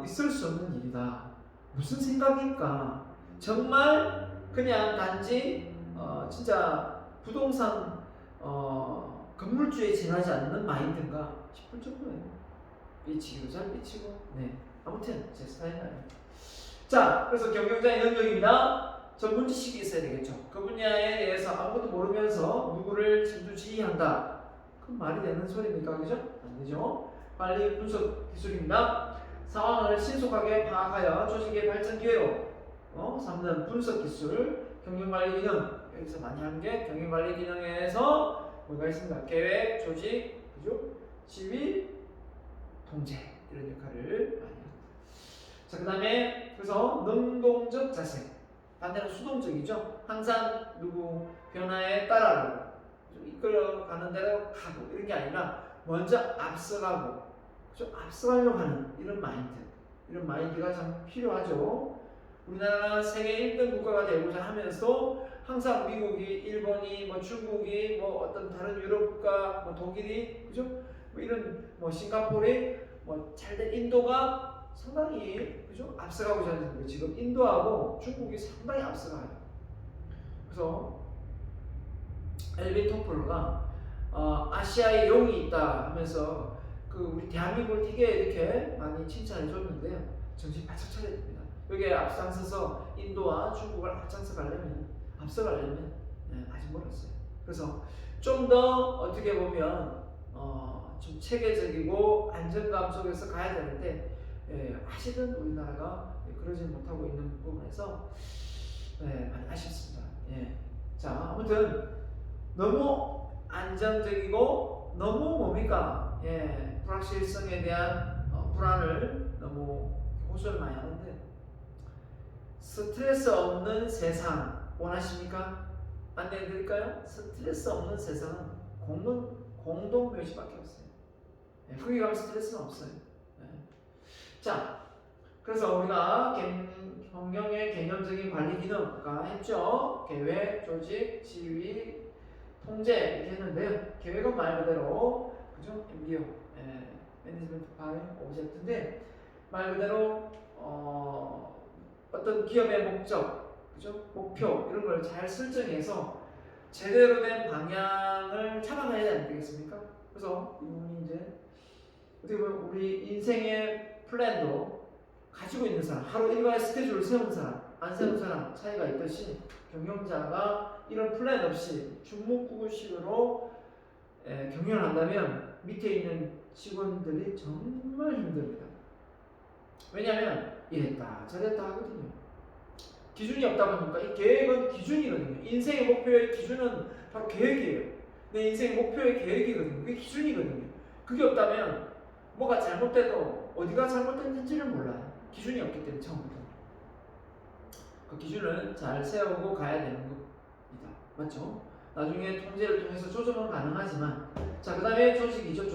있을 수 없는 일이다. 무슨 생각일까? 정말 그냥 단지 진짜 부동산 건물주에 지나지 않는 마인드인가 싶을 정도예요. 삐치기도 잘 삐치고, 네, 아무튼 제 스타일이에요. 자, 그래서 경영자의 능력입니다. 전문지식이 있어야 되겠죠. 그 분야에 대해서 아무것도 모르면서 누구를 진두지휘한다. 그 말이 되는 소리입니까? 그죠? 안 되죠. 관리 분석 기술입니다. 상황을 신속하게 파악하여 조직의 발전 기회로 삼는 분석 기술, 경영관리 기능. 여기서 많이 하는 게 경영관리 기능에서 뭐가 있습니다. 계획, 조직, 그죠? 지휘, 통제 이런 역할을 많이 합니다. 자, 그 다음에 그래서 능동적 자세, 반대로 수동적이죠. 항상 누구 변화에 따라가고 이끌어가는 대로 가고 이런 게 아니라 먼저 앞서가고, 그죠? 앞서가려고 하는 이런 마인드가 참 필요하죠. 우리나라가 세계 1등 국가가 되고자 하면서 항상 미국이, 일본이, 중국이, 어떤 다른 유럽 국가, 독일이, 그죠? 이런 싱가포르이, 잘된 인도가 상당히, 그죠? 앞서가고자 하는 거예요. 지금 인도하고 중국이 상당히 앞서가요. 그래서 엘빈 토플러가 아시아의 용이 있다 하면서 우리 대한민국을 되게 이렇게 많이 칭찬해 줬는데요. 정신 바짝 차려야 됩니다. 여기에 앞장서서 인도와 중국을 앞장서가려면 아직 멀었어요. 그래서 좀 더 어떻게 보면 좀 체계적이고 안정감 속에서 가야 되는데, 아직은 우리나라가 그러지 못하고 있는 부분에서 많이 아쉽습니다. 자, 아무튼 너무 안정적이고 너무 뭡니까? 불확실성에 대한 불안을 너무 호소를 많이 하는데, 스트레스 없는 세상 원하십니까? 안내해 드릴까요? 스트레스 없는 세상은 공동 묘지밖에 없어요. 거기 가면 스트레스는 없어요. 자, 그래서 우리가 경영의 개념적인 관리 기능 아까 했죠. 계획, 조직, 지휘, 통제 이렇게 했는데요. 계획은 말 그대로 그죠? MBO, 매니지먼트 바이 오브젝트인데 말 그대로 어떤 기업의 목적, 그죠? 목표 이런 걸 잘 설정해서 제대로 된 방향을 잡아가야 되겠습니까? 그래서 이 부분이 이제 어떻게 보면 우리 인생의 플랜도 가지고 있는 사람, 하루 일과의 스케줄을 세우는 사람, 안 세우는 사람 차이가 있듯이 경영자가 이런 플랜 없이 중무구구식으로 경영을 한다면 밑에 있는 직원들이 정말 힘듭니다. 왜냐하면 이랬다 저랬다 하거든요. 기준이 없다 보니까 이 계획은 기준이거든요. 인생의 목표의 기준은 바로 계획이에요. 내 인생의 목표의 계획이거든요. 그게 기준이거든요. 그게 없다면 뭐가 잘못돼도 어디가 잘못됐는지를 몰라요. 기준이 없기 때문에 처음부터. 그 기준을 잘 세우고 가야 되는 겁니다. 맞죠? 나중에 통제를 통해서 조정은 가능하지만 자, 그 다음에 조직이죠.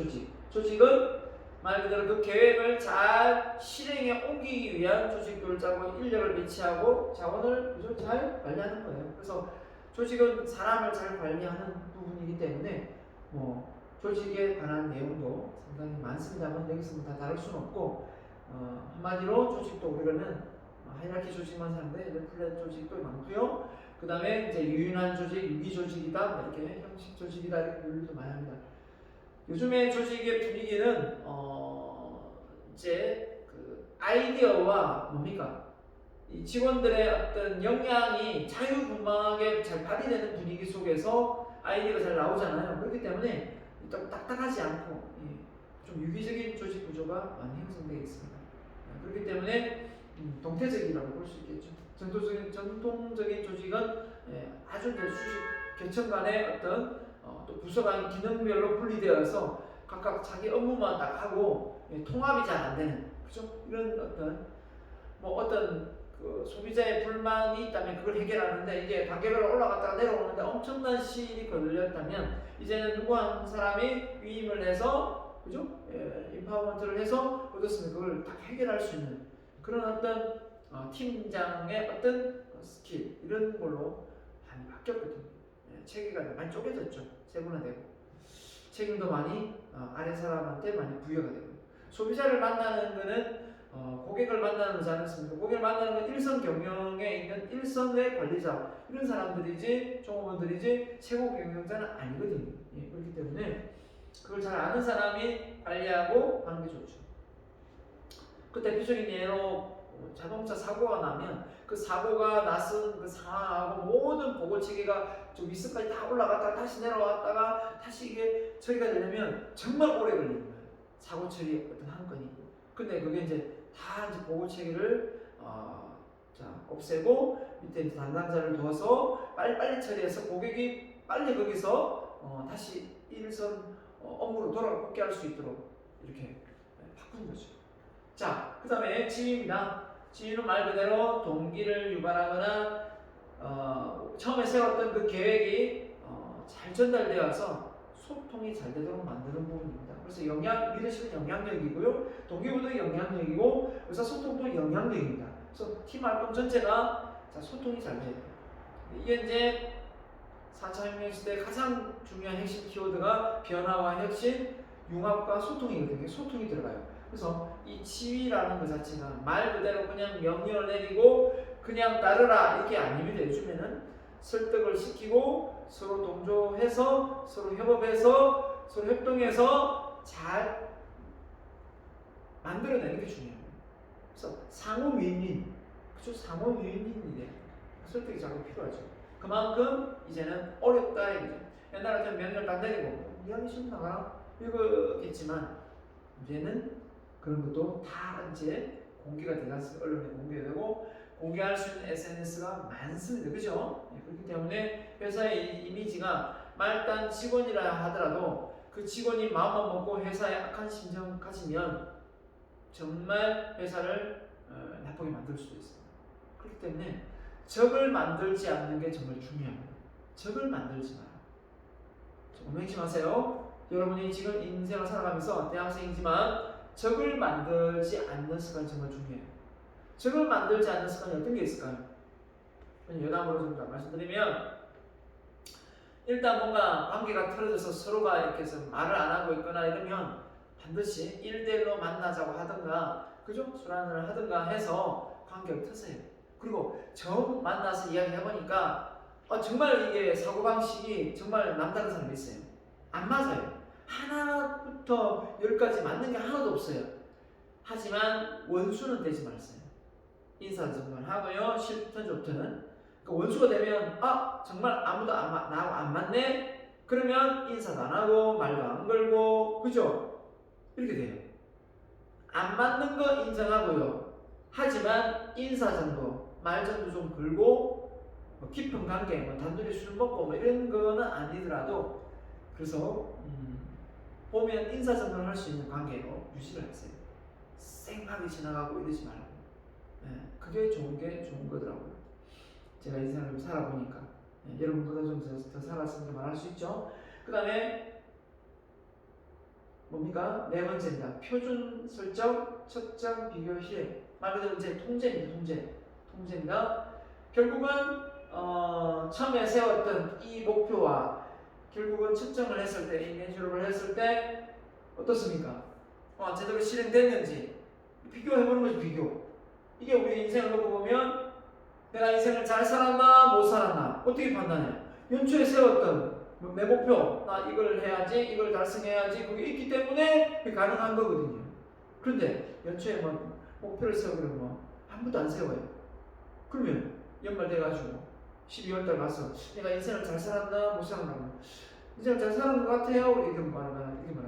조직은 말 그대로 그 계획을 잘 실행에 옮기기 위한 조직을 짜고 인력을 배치하고 자원을 그죠? 잘 관리하는 거예요. 그래서 조직은 사람을 잘 관리하는 부분이기 때문에 뭐 조직에 관한 내용도 상당히 많습니다만 여기서 다 다룰 수는 없고 한마디로 조직도 우리는 하이라키 조직만 사는데 플랫 조직도 많고요. 그 다음에 이제 유연한 조직, 유기 조직이다 이렇게 형식 조직이다 이렇게 분류도 많이 합니다. 요즘의 조직의 분위기는 이제 그 아이디어와 뭡니까? 이 직원들의 어떤 역량이 자유분방하게 잘 발휘되는 분위기 속에서 아이디어가 잘 나오잖아요. 그렇기 때문에 딱딱하지 않고 좀 유기적인 조직 구조가 많이 형성되어 있습니다. 그렇기 때문에 동태적이라고 볼 수 있겠죠. 전통적인 조직은 아주 수직 계층 간의 어떤 또 부서 간 기능별로 분리되어서 각각 자기 업무만 딱 하고 통합이 잘 안 되는 그죠? 이런 어떤 그 소비자의 불만이 있다면 그걸 해결하는데 이게 단계별로 올라갔다가 내려오는데 엄청난 시일이 걸렸다면 이제는 누구 한 사람이 위임을 해서 그죠? 인파워먼트를 해서 얻었으면 그걸 딱 해결할 수 있는 그런 어떤 팀장의 어떤 스킬 이런 걸로 많이 바뀌었거든요. 체계가 많이 쪼개졌죠. 세분화되고 책임도 많이 아래 사람한테 많이 부여가 되고 소비자를 만나는 거는 고객을 만나는 거지 않습니까? 고객을 만나는 건 일선 경영에 있는 일선의 관리자 이런 사람들이지 종업원들이지 최고 경영자는 아니거든요. 그렇기 때문에 그걸 잘 아는 사람이 관리하고 하는 게 좋죠. 그 대표적인 예로 자동차 사고가 나면 그 사고가 났은 그 상황하고 모든 보고 체계가 좀 윗선까지 다 올라갔다가 다시 내려왔다가 다시 이게 처리가 되려면 정말 오래 걸리는 거예요. 사고 처리 어떤 한 건이. 근데 그게 이제 다 이제 보고 체계를 없애고 밑에 이제 담당자를 둬서 빨리빨리 처리해서 고객이 빨리 거기서 다시 일선 업무로 돌아오게 할 수 있도록 이렇게 바꾸는 거죠. 자, 그 다음에 지휘입니다. 지휘는 말 그대로 동기를 유발하거나 처음에 세웠던 그 계획이 잘 전달되어서 소통이 잘 되도록 만드는 부분입니다. 그래서 리더십은 영향력이고요. 동기부도 영향력이고 의사소통도 영향력입니다. 그래서 팀 활동 전체가 소통이 잘 돼요. 이게 이제 4차 혁명 시대 가장 중요한 핵심 키워드가 변화와 혁신, 융합과 소통이거든요. 소통이 들어가요. 그래서 이 지휘라는 것 자체가 말 그대로 그냥 명령을 내리고 그냥 따르라 이게 아닙니다. 요즘에는 설득을 시키고 서로 동조해서 서로 협업해서 서로 협동해서 잘 만들어내는 게 중요해요. 그래서 상호 윈윈, 그죠? 상호 윈윈인데 설득이 자꾸 필요하죠. 그만큼 이제는 어렵다 이거죠. 옛날 같은 명령을 딱 내리고 이야기 좀 나가라 이거겠지만 이제는 그런 것도 다 이제 공개가 되어서 언론에 공개되고 공개할 수 있는 SNS가 많습니다. 그죠? 그렇기 때문에 회사의 이미지가 말단 직원이라 하더라도 그 직원이 마음만 먹고 회사에 악한 심정 가지면 정말 회사를 나쁘게 만들 수도 있습니다. 그렇기 때문에 적을 만들지 않는 게 정말 중요합니다. 적을 만들지 마라. 너무 핵심하세요. 여러분이 지금 인생을 살아가면서 대학생이지만 적을 만들지 않는 습관이 정말 중요해요. 저걸 만들지 않는 습관이 어떤 게 있을까요? 여담으로 좀 더 말씀드리면, 일단 뭔가 관계가 틀어져서 서로가 이렇게 해서 말을 안 하고 있거나 이러면 반드시 1대1로 만나자고 하든가, 그죠? 술 한잔을 하든가 해서 관계를 트세요. 그리고 처음 만나서 이야기해보니까 정말 이게 사고방식이 정말 남다른 사람이 있어요. 안 맞아요. 하나부터 열까지 맞는 게 하나도 없어요. 하지만 원수는 되지 말세요. 인사정말 하고요. 싫든 좋든. 원수가 되면 정말 아무도 나하고 안 맞네? 그러면 인사도 안 하고 말도 안 걸고, 그죠? 이렇게 돼요. 안 맞는 거 인정하고요. 하지만 인사 정도, 말 정도 좀 걸고, 깊은 관계, 단둘이 술 먹고 이런 거는 아니더라도, 그래서 보면 인사 정도를 할 수 있는 관계로 유지를 하세요. 쌩하게 지나가고 이러지 말고. 그게 좋은 거더라고요. 제가 인생을 좀 살아보니까. 여러분보다 좀 더 살았으니까 말할 수 있죠. 그 다음에 뭡니까? 네 번째입니다. 표준 설정, 측정, 비교, 실행. 말 그대로 이제 통제입니다. 결국은 처음에 세웠던 이 목표와 결국은 측정을 했을 때, 이 매주를 했을 때 어떻습니까? 제대로 실행됐는지 비교해보는 거지. 비교. 이게 우리 인생을 놓고 보면 내가 인생을 잘 살았나 못 살았나 어떻게 판단해? 연초에 세웠던 내 목표, 나 이걸 해야지, 이걸 달성해야지, 그게 있기 때문에 그게 가능한 거거든요. 그런데 연초에 목표를 세우면 아무도 안 세워요. 그러면 연말 돼가지고 12월달 가서 내가 인생을 잘 살았나 못 살았나, 인생을 잘 사는 것 같아요. 이렇게 말합니다.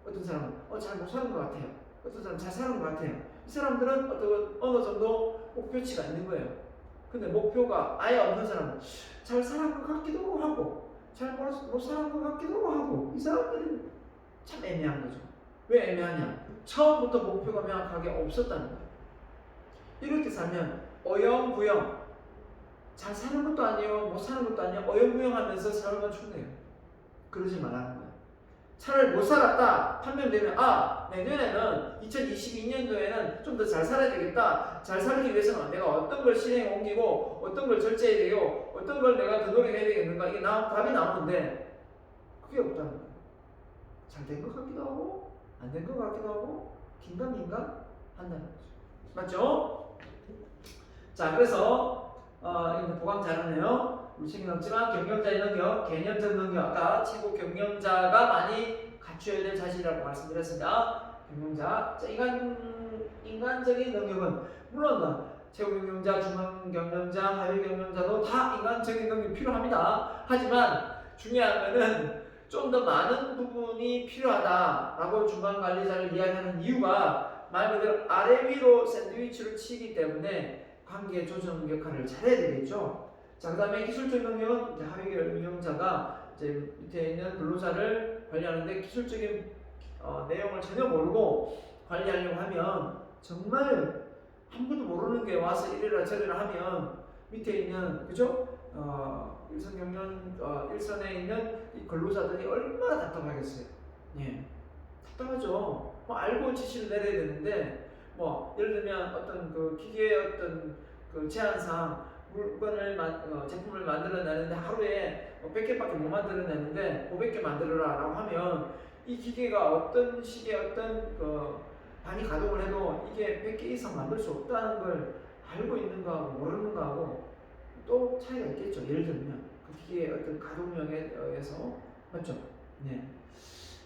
어떤 사람은 잘 못 사는 것 같아요. 어떤 사람은 잘 사는 것 같아요. 이 사람들은 어느 정도 목표치가 있는 거예요. 근데 목표가 아예 없는 사람은 잘 사는 것 같기도 하고 잘 못 사는 것 같기도 하고, 이 사람들은 참 애매한 거죠. 왜 애매하냐? 처음부터 목표가 명확하게 없었다는 거예요. 이렇게 살면 어영부영, 잘 사는 것도 아니에요, 못 사는 것도 아니에요, 어영부영하면서 살면 충분해요. 그러지 말라는 거예요. 차라리 못 살았다 판명되면 내년에는 2022년도에는 좀 더 잘 살아야 되겠다. 잘 살기 위해서는 내가 어떤 걸 실행에 옮기고 어떤 걸 절제해야 되고 어떤 걸 내가 더 노력해야 되겠는가, 이게 답이 나오는데 그게 없다는 거예요. 잘 된 것 같기도 하고 안 된 것 같기도 하고 긴가민가 한다는 거죠. 맞죠? 자, 그래서 이거 보강 잘하네요. 우리 책이 넘지만 경영자의 능력, 개념적 능력, 아까 최고 경영자가 많이 갖춰야 될 자질이라고 말씀드렸습니다. 경영자, 자, 인간적인 능력은 물론 최고 경영자, 중앙 경영자, 하위 경영자도 다 인간적인 능력이 필요합니다. 하지만 중요한 것은 좀 더 많은 부분이 필요하다라고 중간 관리자를 이야기하는 이유가 말 그대로 아래 위로 샌드위치를 치기 때문에 관계 조정 역할을 잘해야 되겠죠. 자, 그 다음에 기술적 능력은 하위 경영자가 이제 밑에 있는 근로자를 관리하는데 기술적인 내용을 전혀 모르고 관리하려고 하면 정말 아무것도 모르는 게 와서 이래라 저래라 하면 밑에 있는, 그죠? 일선에 있는 이 근로자들이 얼마나 답답하겠어요. 예. 답답하죠. 알고 지시를 내려야 되는데, 예를 들면 어떤 그 기계의 어떤 그 제한상 제품을 만들어내는데 하루에 100개밖에 못 만들어내는데 500개 만들어라 라고 하면 이 기계가 어떤 식의 어떤 반이 가동을 해도 이게 100개 이상 만들 수 없다는 걸 알고 있는 거하고 모르는 거하고 또 차이가 있겠죠. 예를 들면 그 기계의 어떤 가동량에 의해서, 맞죠? 네.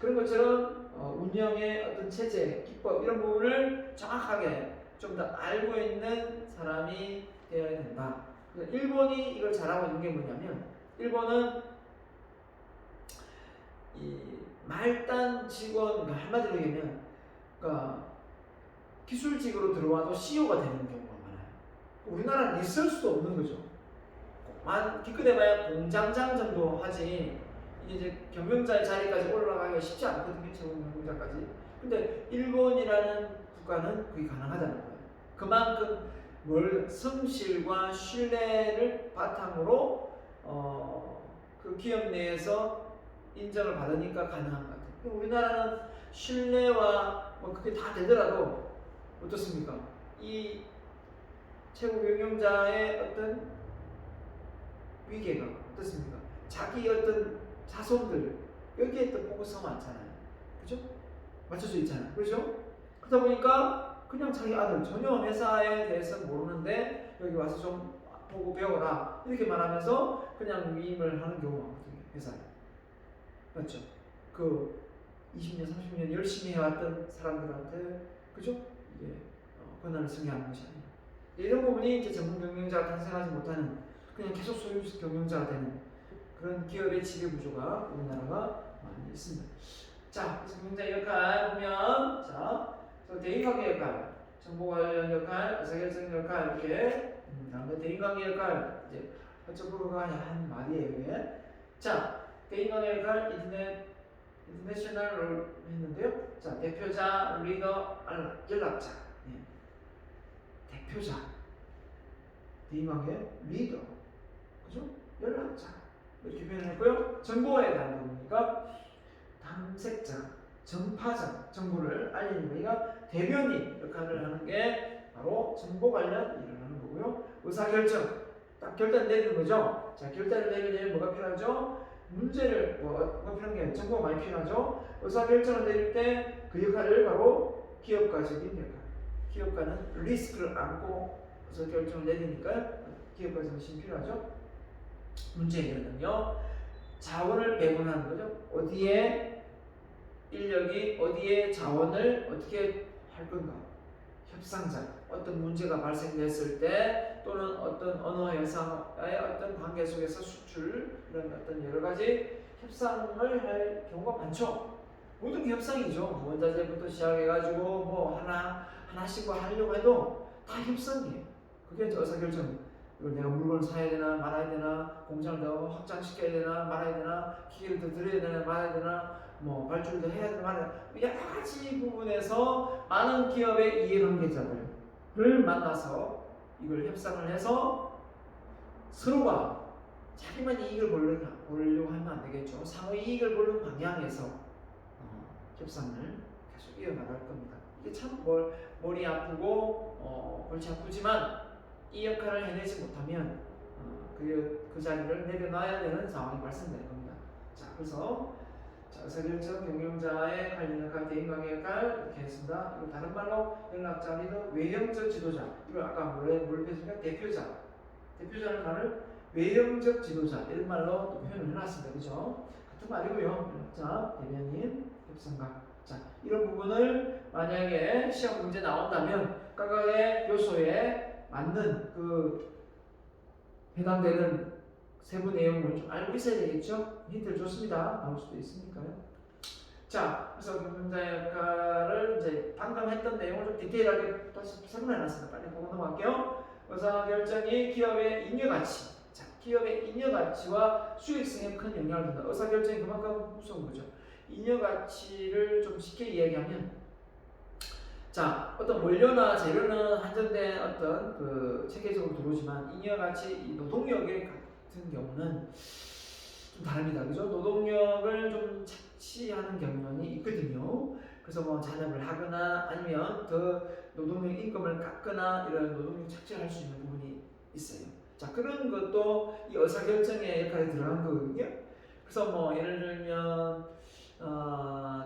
그런 것처럼 운영의 어떤 체제, 기법 이런 부분을 정확하게 좀 더 알고 있는 사람이 되어야 된다. 일본이 이걸 잘하고 있는 게 뭐냐면, 일본은 이 말단 직원, 한마디로 얘기하면 기술직으로 들어와도 CEO가 되는 경우가 많아요. 우리나라는 있을 수도 없는 거죠. 기껏해봐야 공장장 정도 하지 이제 경영자의 자리까지 올라가기가 쉽지 않거든요. 최고 경영자까지. 근데 일본이라는 국가는 그게 가능하다는 거예요. 그만큼 성실과 신뢰를 바탕으로 그 기업 내에서 인정을 받으니까 가능한 것 같아요. 우리나라는 신뢰와 그게 다 되더라도 어떻습니까? 이 최고 경영자의 어떤 위계가 어떻습니까? 자기 어떤 자손들 여기에 또 포커스가 많잖아요. 그죠? 맞출 수 있잖아요. 그죠? 그러다 보니까 그냥 자기 아들 전혀 회사에 대해서 모르는데 여기 와서 좀 보고 배워라 이렇게 말하면서 그냥 위임을 하는 경우가 많거든요. 회사에. 맞죠? 그 20년, 30년 열심히 해왔던 사람들한테 그죠? 이게 권한을 승계하는 것이 아니에요. 이런 부분이 이제 전문 경영자가 탄생하지 못하는 그냥 계속 소유 경영자가 되는 그런 기업의 지배 구조가 우리나라가 많이 있습니다. 자, 그래서 경영자 역할 보면 자, 대인관계 역할, 정보 관련 역할, 의사결정 역할 이렇게 다음에 대인관계 역할 이제 어쩌고가 한 말이에요 이게. 자, 대인관계 역할 인터내셔널 했는데요. 자, 대표자, 리더, 연락자. 예. 대표자, 대인관계, 리더, 그죠? 연락자 이렇게 표현했고요. 정보에 대한 부분이니까 탐색자, 전파자, 정보를 알리는 거니까 대변인 역할을 하는 게 바로 정보 관련 일을 하는 거고요. 의사결정, 딱 결단 내리는 거죠. 자, 결단을 내리려면 뭐가 필요하죠? 문제를 뭐가 필요한 게 아니라 정보가 많이 필요하죠. 의사결정을 내릴 때 그 역할을 바로 기업가적인 역할. 기업가는 리스크를 안고 의사결정을 내리니까 기업가 정신이 필요하죠. 문제 해결은요. 자원을 배분하는 거죠. 어디에 인력이 어디에 자원을 어떻게 할 건가. 협상자. 어떤 문제가 발생됐을 때 또는 어떤 언어 회사의 어떤 관계 속에서 수출 이런 어떤 여러 가지 협상을 할 경우가 많죠. 모든 게 협상이죠. 원자재부터 시작해가지고 뭐 하나씩 뭐 하려고 해도 다 협상이에요. 그게 이제 의사결정. 이걸 내가 물건을 사야 되나 말아야 되나, 공장을 더 확장시켜야 되나 말아야 되나, 기계를 더 들여야 되나 말아야 되나, 뭐 발주를 더 해야 되나 말아야 되나, 여러 가지 부분에서 많은 기업의 이해관계자들을 만나서 이걸 협상을 해서 서로가 자기만 이익을 보려고 하면 안 되겠죠. 상호 이익을 보는 방향에서 협상을 계속 이어나갈 겁니다. 이게 참 머리 아프고 골치 아프지만 이 역할을 해내지 못하면 그 자리를 내려놔야 되는 상황이 발생될 겁니다. 자, 그래서 의사결정 경영자의 관련 역할, 대인관계 역할 이렇게 했습니다. 그리고 다른 말로 연락자, 리더, 외형적 지도자. 이걸 아까 뭘 표현했습니까? 대표자. 대표자는 말을 외형적 지도자 이런 말로 또 표현을 해놨습니다. 그죠? 같은 말이고요. 연락자, 대변인, 협상가. 자, 이런 부분을 만약에 시험 문제 나온다면 각각의 요소에 맞는 그 해당되는 세부 내용을 좀 알고 있어야 되겠죠? 힌트를 줬습니다. 나올 수도 있으니까요. 자, 그래서 경영자 역할을 이제 방금 했던 내용을 좀 디테일하게 다시 설명해놨습니다. 빨리 보고 넘어갈게요. 의사결정이 기업의 잉여가치. 자, 기업의 잉여가치와 수익성에 큰 영향을 준다. 의사결정이 그만큼 무서운 거죠. 잉여가치를 좀 쉽게 이야기하면, 자, 어떤 원료나 재료는 한정된 어떤 그 체계적으로 들어오지만 잉여가치, 이 노동력의 같은 경우는 좀 다릅니다. 그죠? 노동력을 좀 착취하는 경향이 있거든요. 그래서 뭐 잔업을 하거나 아니면 더 노동력 임금을 깎거나 이런 노동력 착취를 할 수 있는 부분이 있어요. 자, 그런 것도 이 의사결정의 역할에 들어간 거거든요. 그래서 뭐 예를 들면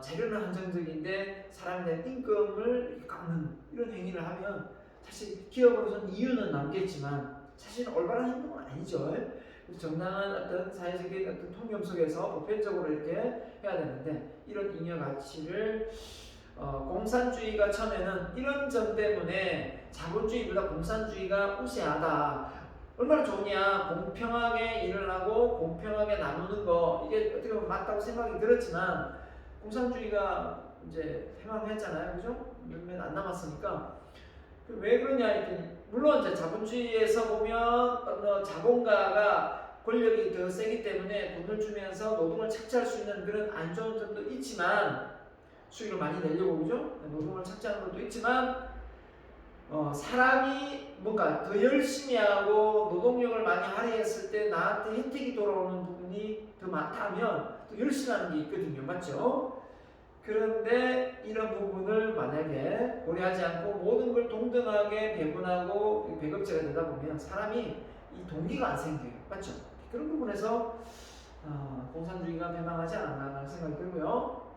재료는 한정적인데 사람에 대한 임금을 깎는 이런 행위를 하면 사실 기업으로서는 이유는 남겠지만 사실은 올바른 행동은 아니죠. 정당한 어떤 사회적인 어떤 통념 속에서 보편적으로 이렇게 해야 되는데 이런 잉여 가치를 공산주의가 처음에는 이런 점 때문에 자본주의보다 공산주의가 우세하다. 얼마나 좋냐. 공평하게 일을 하고 공평하게 나누는 거 이게 어떻게 보면 맞다고 생각이 들었지만 공산주의가 이제 패망했잖아요. 그죠? 몇몇 안 남았으니까 왜 그러냐 했더니 물론 이제 자본주의에서 보면 자본가가 권력이 더 세기 때문에 돈을 주면서 노동을 착취할 수 있는 그런 안 좋은 점도 있지만 수익을 많이 내려고 그죠? 노동을 착취하는 것도 있지만 사람이 뭔가 더 열심히 하고 노동력을 많이 할애했을 때 나한테 혜택이 돌아오는 부분이 더 많다면 더 열심히 하는 게 있거든요. 맞죠? 그런데 이런 부분을 만약에 고려하지 않고 모든 걸 동등하게 배분하고 배급제가 되다 보면 사람이 이 동기가 안 생겨요. 맞죠? 그런 부분에서 공산주의가 배망하지 않았나 생각이 들고요.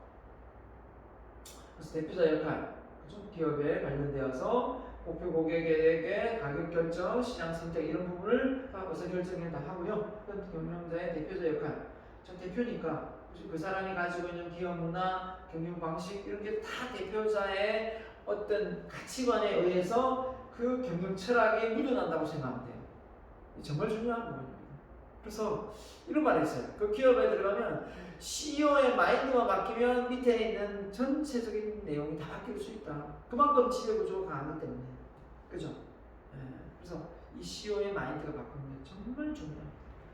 그래서 대표자 역할, 그죠? 기업에 관련되어서 목표 고객에게 가격 결정, 시장 선택 이런 부분을 다 의사결정을 다 하고요. 그런 경영자의 대표자 역할, 저 대표니까 그 사람이 가지고 있는 기업 문화, 경영 방식 이런 게 다 대표자의 어떤 가치관에 의해서 그 경영 철학이 묻어난다고 생각하면 돼요. 정말 중요한 부분입니다. 그래서 이런 말이 있어요. 그 기업에 들어가면 CEO의 마인드가 바뀌면 밑에 있는 전체적인 내용이 다 바뀔 수 있다. 그만큼 지배구조가 강하기 때문에. 그죠? 그래서 이 CEO의 마인드가 바꾸는 게 정말 중요해요.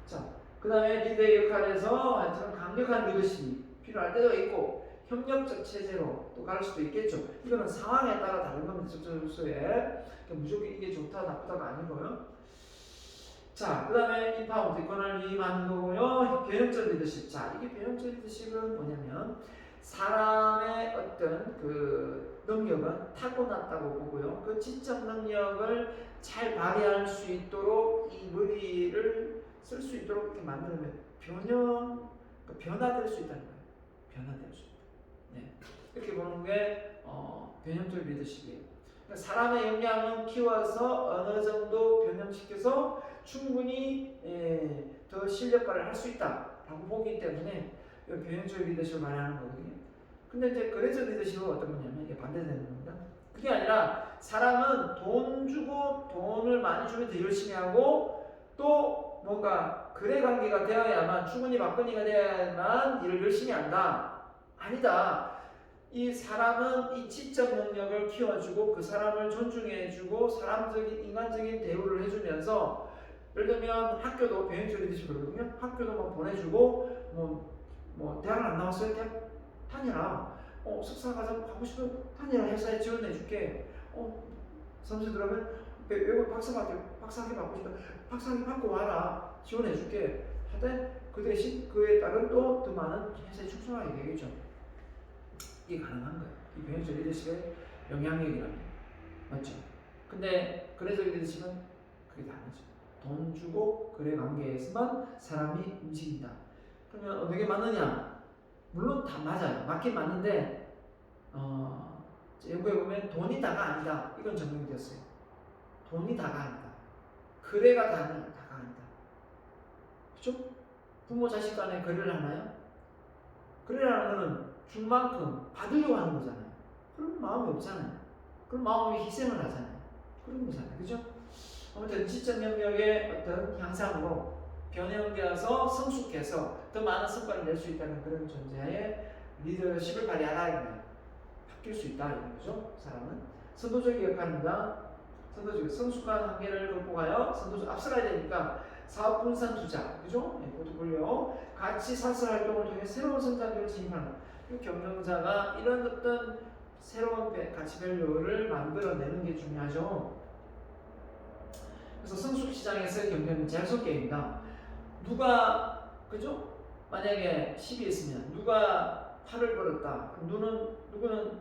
자, 그 다음에 리더의 역할에서 하여튼 강력한 리더십이 필요할 때도 있고 협력적 체제로 또 갈 수도 있겠죠. 이거는 상황에 따라 다른 겁니다. 적절수에 무조건 이게 좋다 나쁘다가 아니고요. 자, 그 다음에 인파운드 권한을 위임하는 거고요. 변형적 리더십. 자, 이게 변형적 리더십은 뭐냐면 사람의 어떤 그 능력은 타고났다고 보고요. 그 지적 능력을 잘 발휘할 수 있도록 이 머리를 쓸 수 있도록 이렇게 만들면 변화될 수 있다는 거예요. 변화될 수 있다. 네. 이렇게 보는 게 변형적 리더십이에요. 그러니까 사람의 역량은 키워서 어느 정도 변형시켜서 충분히 더 실력 발휘를 할 수 있다라고 보기 때문에 변형적 리더십을 말하는 거거든요. 근데 이제 거래적 리더십은 어떤 거냐면 이게 반대되는 겁니다. 그게 아니라 사람은 돈 주고 돈을 많이 주면 더 열심히 하고 또 뭔가 거래 관계가 되어야만 주거니 받거니가 되어야만 일을 열심히 한다. 아니다. 이 사람은 이 지적 능력을 키워주고 그 사람을 존중해주고 사람적인 인간적인 대우를 해주면서 예를 들면 학교도 변형적 리더십이거든요. 학교도 막 보내주고 뭐 대학을 안 나왔어요? 대학 다니라. 석사 과정 가고 싶으면 다니라. 회사에 지원해줄게. 사무실 들어가면 외국 박사학위 받고 싶다. 박사학위 받고 와라. 지원해줄게. 하되 그 대신 그에 따른 또 더 많은 회사에 충성하게 되겠죠. 이게 가능한 거예요. 이 변형적 리더십의 영향력이랍니다. 맞죠? 근데 거래적 리더십은 그게 다르죠. 돈 주고 거래 관계에서만 사람이 움직인다. 그러면 어느 게 맞느냐? 물론 다 맞아요. 맞긴 맞는데 연구해 보면 돈이 다가 아니다. 이건 증명이 됐어요. 돈이 다가 아니다. 거래가 다가 아니다. 그렇죠? 부모 자식 간에 거래를 하나요? 거래라는 거는 줄 만큼 받으려고 하는 거잖아요. 그런 마음이 없잖아요. 그런 마음이 희생을 하잖아요. 그런 거잖아요. 그죠? 아무튼 지적 능력의 어떤 향상으로 변형되어서 성숙해서 더 많은 성과를 낼 수 있다는 그런 존재의 리더십을 발휘하라 이거예요. 바뀔 수 있다 이런 거죠. 사람은 선도적인 역할입니다. 선도적 성숙한 한계를 극복하여 선도적 앞서가야 되니까 사업 분산 투자, 그죠? 포트폴리오 가치 사슬 활동을 통해 새로운 성장률을 진입하는 경영자가 이런 어떤 새로운 가치 밸류를 만들어내는 게 중요하죠. 그래서 성숙 시장에서의 경쟁은 제한속게임이다. 누가 그죠? 만약에 10이 있으면 누가 8을 벌었다. 누구는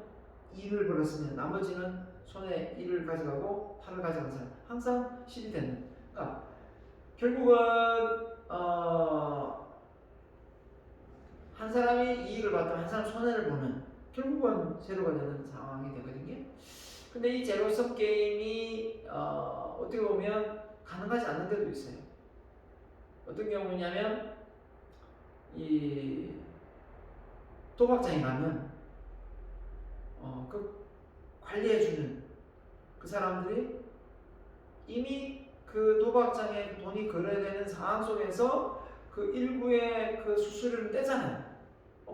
2를 벌었으면 나머지는 손에 1을 가져가고 8을 가져간 사람 항상 10이 되는. 그러니까 결국은 한 사람이 이익을 받고 한 사람 손해를 보는 결국은 제로가 되는 상황이 되거든요. 근데 이 제로섬 게임이 어떻게 보면 가능하지 않는 데도 있어요. 어떤 경우냐면 이 도박장에 가면 그 관리해주는 그 사람들이 이미 그 도박장에 돈이 거래되는 상황 속에서 그 일부의 그 수수료를 떼잖아요.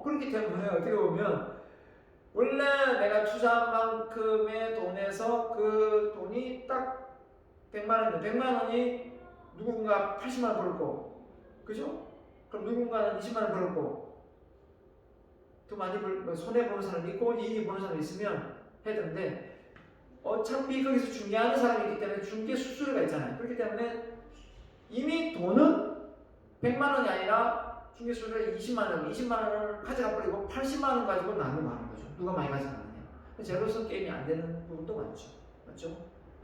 그렇기 때문에 어떻게 보면 원래 내가 투자한 만큼의 돈에서 그 돈이 딱 100만 원인데 100만 원이 누군가 80만 원 벌고, 그죠? 그럼 누군가는 20만 원 벌고, 더 많이 손해 보는 사람이 있고 이익이 보는 사람이 있으면 해야 되는데 어차피 거기서 중개하는 사람이 있기 때문에 중개 수수료가 있잖아요. 그렇기 때문에 이미 돈은 100만 원이 아니라 중개 수수료가 20만 원, 20만 원을 가져가 버리고 80만 원 가지고 나눠 가는 거죠. 누가 많이 가져가느냐. 제로섬 게임이 안 되는 부분도 많죠. 맞죠?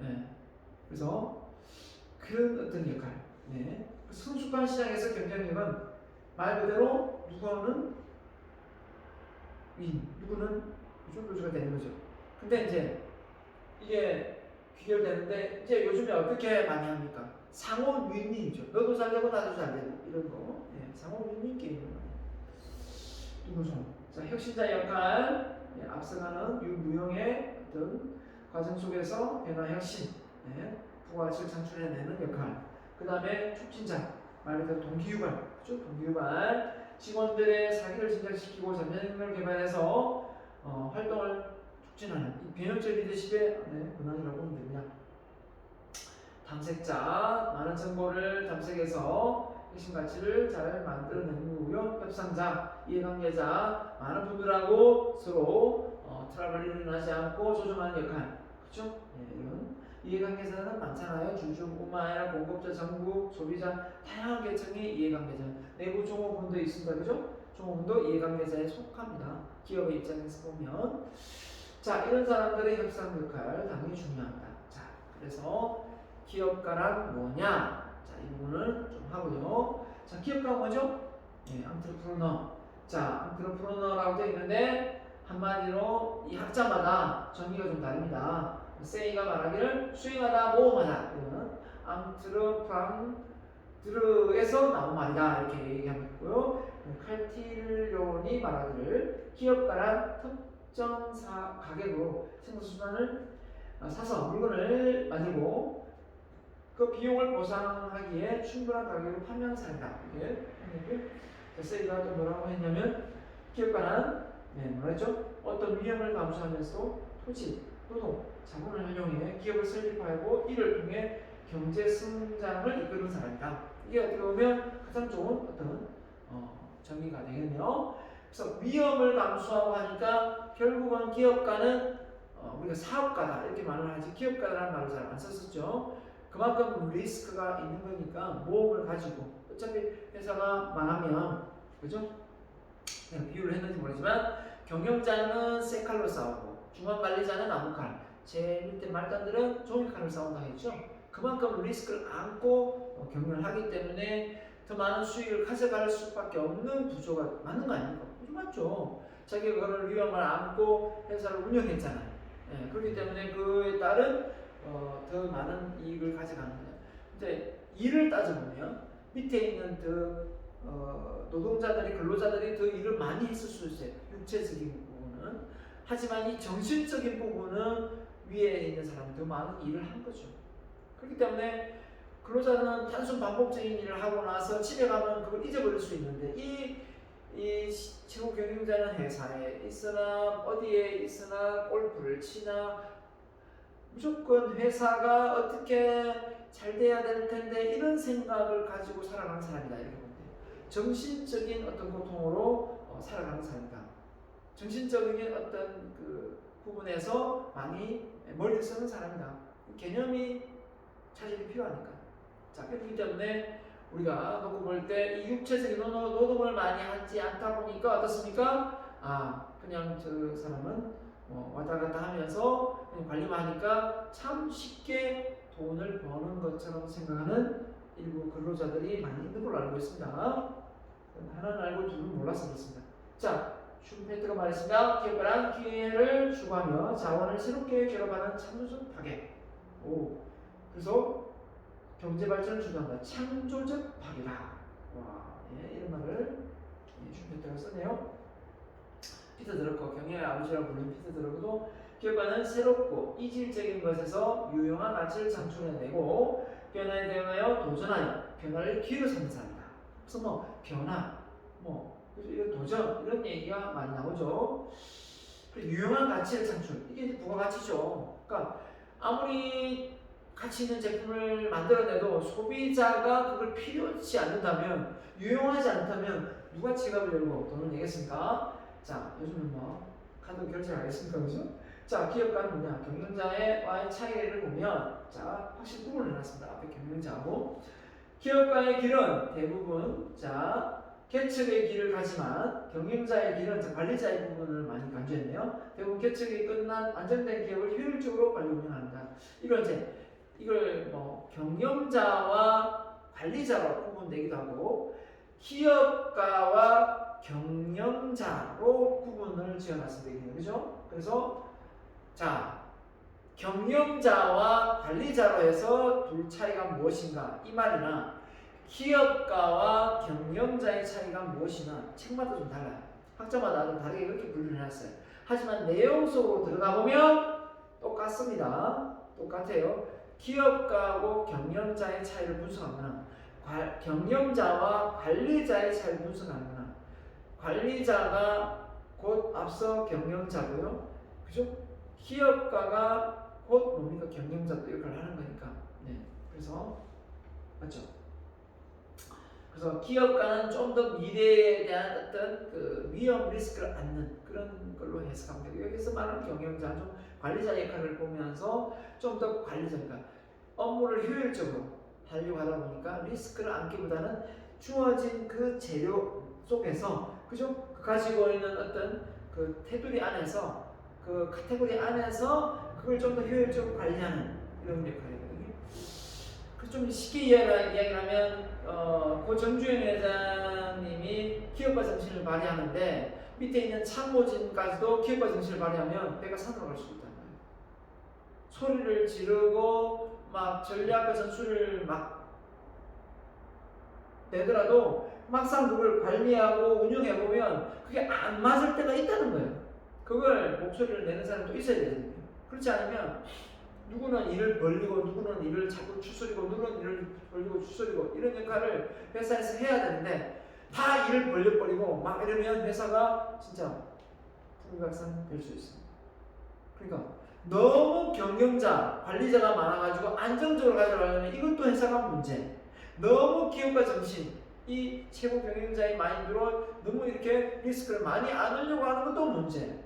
네. 그래서 그런 어떤 역할. 네. 성숙한 시장에서 경쟁력은 말 그대로 누구는 윈, 누구는 루즈가 되는 거죠. 근데 이제 이게 귀결되는데 이제 요즘에 어떻게 많이 합니까? 상호 윈윈이죠. 너도 잘 되고 나도 잘 되고 이런 거. 네. 상호 윈윈 게임을 많이 해요. 누구죠? 자, 혁신자 역할, 네, 앞서가는 유무용의 어떤 과정 속에서 변화 혁신, 네, 부가가치를 창출해내는 역할. 그 다음에 촉진자, 말 그대로 동기유발, 그렇죠? 동기유발. 직원들의 사기를 진작시키고 자명을 개발해서 활동을 촉진하는 이 변혁적 리더십의 권한이라고 보면 됩니다. 탐색자, 많은 정보를 탐색해서 핵심 가치를 잘 만들어내는 거고요. 협상자, 이해관계자, 많은 분들하고 서로 트러블이 일어나지 않고 조정하는 역할. 그렇죠? 예, 이런 이해관계자는 많잖아요. 주주뿐만 아니라 공급자, 정부, 소비자, 다양한 계층의 이해관계자. 내부 종업원도 있습니다. 그죠? 종업원도 이해관계자에 속합니다. 기업의 입장에서 보면. 자, 이런 사람들의 협상 역할 당연히 중요합니다. 자, 그래서 기업가란 뭐냐? 자, 이 부분을 좀 하고요. 자, 기업가 뭐죠? 예, 안트레프로너. 자, 안트레프로너라고 되어 있는데 한마디로 이 학자마다 정의가 좀 다릅니다. 세이가 말하기를 수행하다, 모험하다. 이런 앙트르프랑드르에서 나온 말이다. 이렇게 얘기하고 있고요. 칼틸론이 말하기를 기업가란 특정 가격으로 생산수단을 사서 물건을 만들고 그 비용을 보상하기에 충분한 가격으로 판매하는 사람이다. 이게 세이가 또 뭐라고 했냐면 기업가는 뭐라 했죠? 어떤 위험을 감수하면서도 토지, 노동, 자본을 활용해 기업을 설립하고 이를 통해 경제 성장을 이끄는 사람이다. 이게 어떻게 보면 가장 좋은 어떤 정의가 되겠네요. 그래서 위험을 감수하고 하니까 결국은 기업가는 우리가 사업가다 이렇게 말을 하지 기업가라는 말을 잘 안 썼었죠. 그만큼 리스크가 있는 거니까 모험을 가지고 어차피 회사가 망하면 그죠? 그냥 비유를 했는지 모르지만 경영자는 새 칼로 싸우고 중앙관리자는 나무칼, 제 밑에 말단들은 종이칼을 싸운다 했죠. 그만큼 리스크를 안고 경영을 하기 때문에 더 많은 수익을 가져갈 수밖에 없는 구조가 맞는 거 아닙니까? 맞죠. 자기가 그런 위험을 안고 회사를 운영했잖아요. 예, 그렇기 때문에 그에 따른 더 많은 이익을 가져가는 거예요. 이제 일을 따져보면 밑에 있는 노동자들이 근로자들이 더 일을 많이 했을 수 있어요. 육체적인 부분은. 하지만 이 정신적인 부분은 위에 있는 사람이 더 많은 일을 한 거죠. 그렇기 때문에 근로자는 단순 반복적인 일을 하고 나서 집에 가면 그걸 잊어버릴 수 있는데 이 최고 경영자는 회사에 있으나 어디에 있으나 골프를 치나 무조건 회사가 어떻게 잘 돼야 될 텐데 이런 생각을 가지고 살아가는 사람이다 이렇게 보면 돼요. 정신적인 어떤 고통으로 살아가는 사람이다. 정신적인 어떤 그 부분에서 많이 멀리 서는 사람이다. 개념이 차질이 필요하니까. 자, 그렇기 때문에 우리가 놓고 볼 때 이 육체적인 노동을 많이 하지 않다 보니까 어떻습니까? 그냥 저 사람은 왔다 갔다 하면서 그냥 관리만 하니까 참 쉽게 돈을 버는 것처럼 생각하는 일부 근로자들이 많이 있는 걸로 알고 있습니다. 하나는 알고 둘은 몰라서 그렇습니다. 자, 슈페트가 말했습니다. 기업가란 기회를 추구하며 자원을 새롭게 결합하는 창조적 파괴. 그래서 경제 발전을 주도한다. 창조적 파괴다. 와, 예, 이런 말을 슈페트가 쓰네요. 피터 드러커, 경영의 아버지라고 불리는 피터 드러커도 기업가는 새롭고 이질적인 것에서 유용한 가치를 창출해내고 변화에 대응하여 도전하여 변화를 기회로 삼는 사람이다. 그래서 변화, 이런 도전 이런 얘기가 많이 나오죠. 유용한 가치를 창출, 이게 이제 부가가치죠. 그러니까 아무리 가치 있는 제품을 만들어내도 소비자가 그걸 필요치 않는다면, 유용하지 않다면 누가 지갑을 열고 돈을 내겠습니까? 자, 요즘은 카드 결제를 하겠습니까? 그죠? 자, 기업가는 뭐냐? 경영자와의 차이를 보면, 자, 확실히 구분을 해놨습니다. 앞에 경영자하고. 기업가의 길은 대부분, 자, 개척의 길을 가지만 경영자의 길은 관리자의 부분을 많이 강조했네요. 대부분 개척이 끝난 안정된 기업을 효율적으로 관리 운영한다. 이걸 뭐 경영자와 관리자로 구분되기도 하고 기업가와 경영자로 구분을 지어놨습니다. 그죠? 그래서 자 경영자와 관리자로 해서 둘 차이가 무엇인가 이 말이나 기업가와 경영자의 차이가 무엇이나 책마다 좀 달라요. 학자마다 좀 다르게 그렇게 분류를 해놨어요. 하지만 내용 속으로 들어가 보면 똑같습니다. 똑같아요. 기업가하고 경영자의 차이를 분석하거나 경영자와 관리자의 차이를 분석하거나 관리자가 곧 앞서 경영자고요. 그죠? 기업가가 곧 뭡니까? 경영자도 역할을 하는 거니까. 네. 그래서 맞죠? 그래서 기업가는 좀 더 미래에 대한 어떤 그 위험 리스크를 안는 그런 걸로 해석하면 되고 여기서 말하는 경영자 좀 관리자 역할을 보면서 좀 더 관리자니까 업무를 효율적으로 하려고 하다 보니까 리스크를 안기보다는 주어진 그 재료 속에서 그죠? 가지고 있는 어떤 그 테두리 안에서 그 카테고리 안에서 그걸 좀 더 효율적으로 관리하는 이런 역할이거든요. 좀 쉽게 이야기하면 고 정주영 회장님이 기업가 정신을 발휘하는데 밑에 있는 참모진까지도 기업가 정신을 발휘하면 배가 산으로 갈 수 있다는 거예요. 소리를 지르고 막 전략과 전술을 막 내더라도 막상 그걸 관리하고 운영해보면 그게 안 맞을 때가 있다는 거예요. 그걸 목소리를 내는 사람도 있어야 되거든요. 그렇지 않으면 누구는 일을 벌리고 누구는 일을 자꾸 추스리고 누구는 일을 벌리고 추스리고 이런 역할을 회사에서 해야 되는데 다 일을 벌려버리고 막 이러면 회사가 진짜 불각산 될 수 있습니다. 그러니까 너무 경영자, 관리자가 많아가지고 안정적으로 가져가려면 이것도 회사가 문제. 너무 기업가 정신, 이 최고 경영자의 마인드로 너무 이렇게 리스크를 많이 안으려고 하는 것도 문제.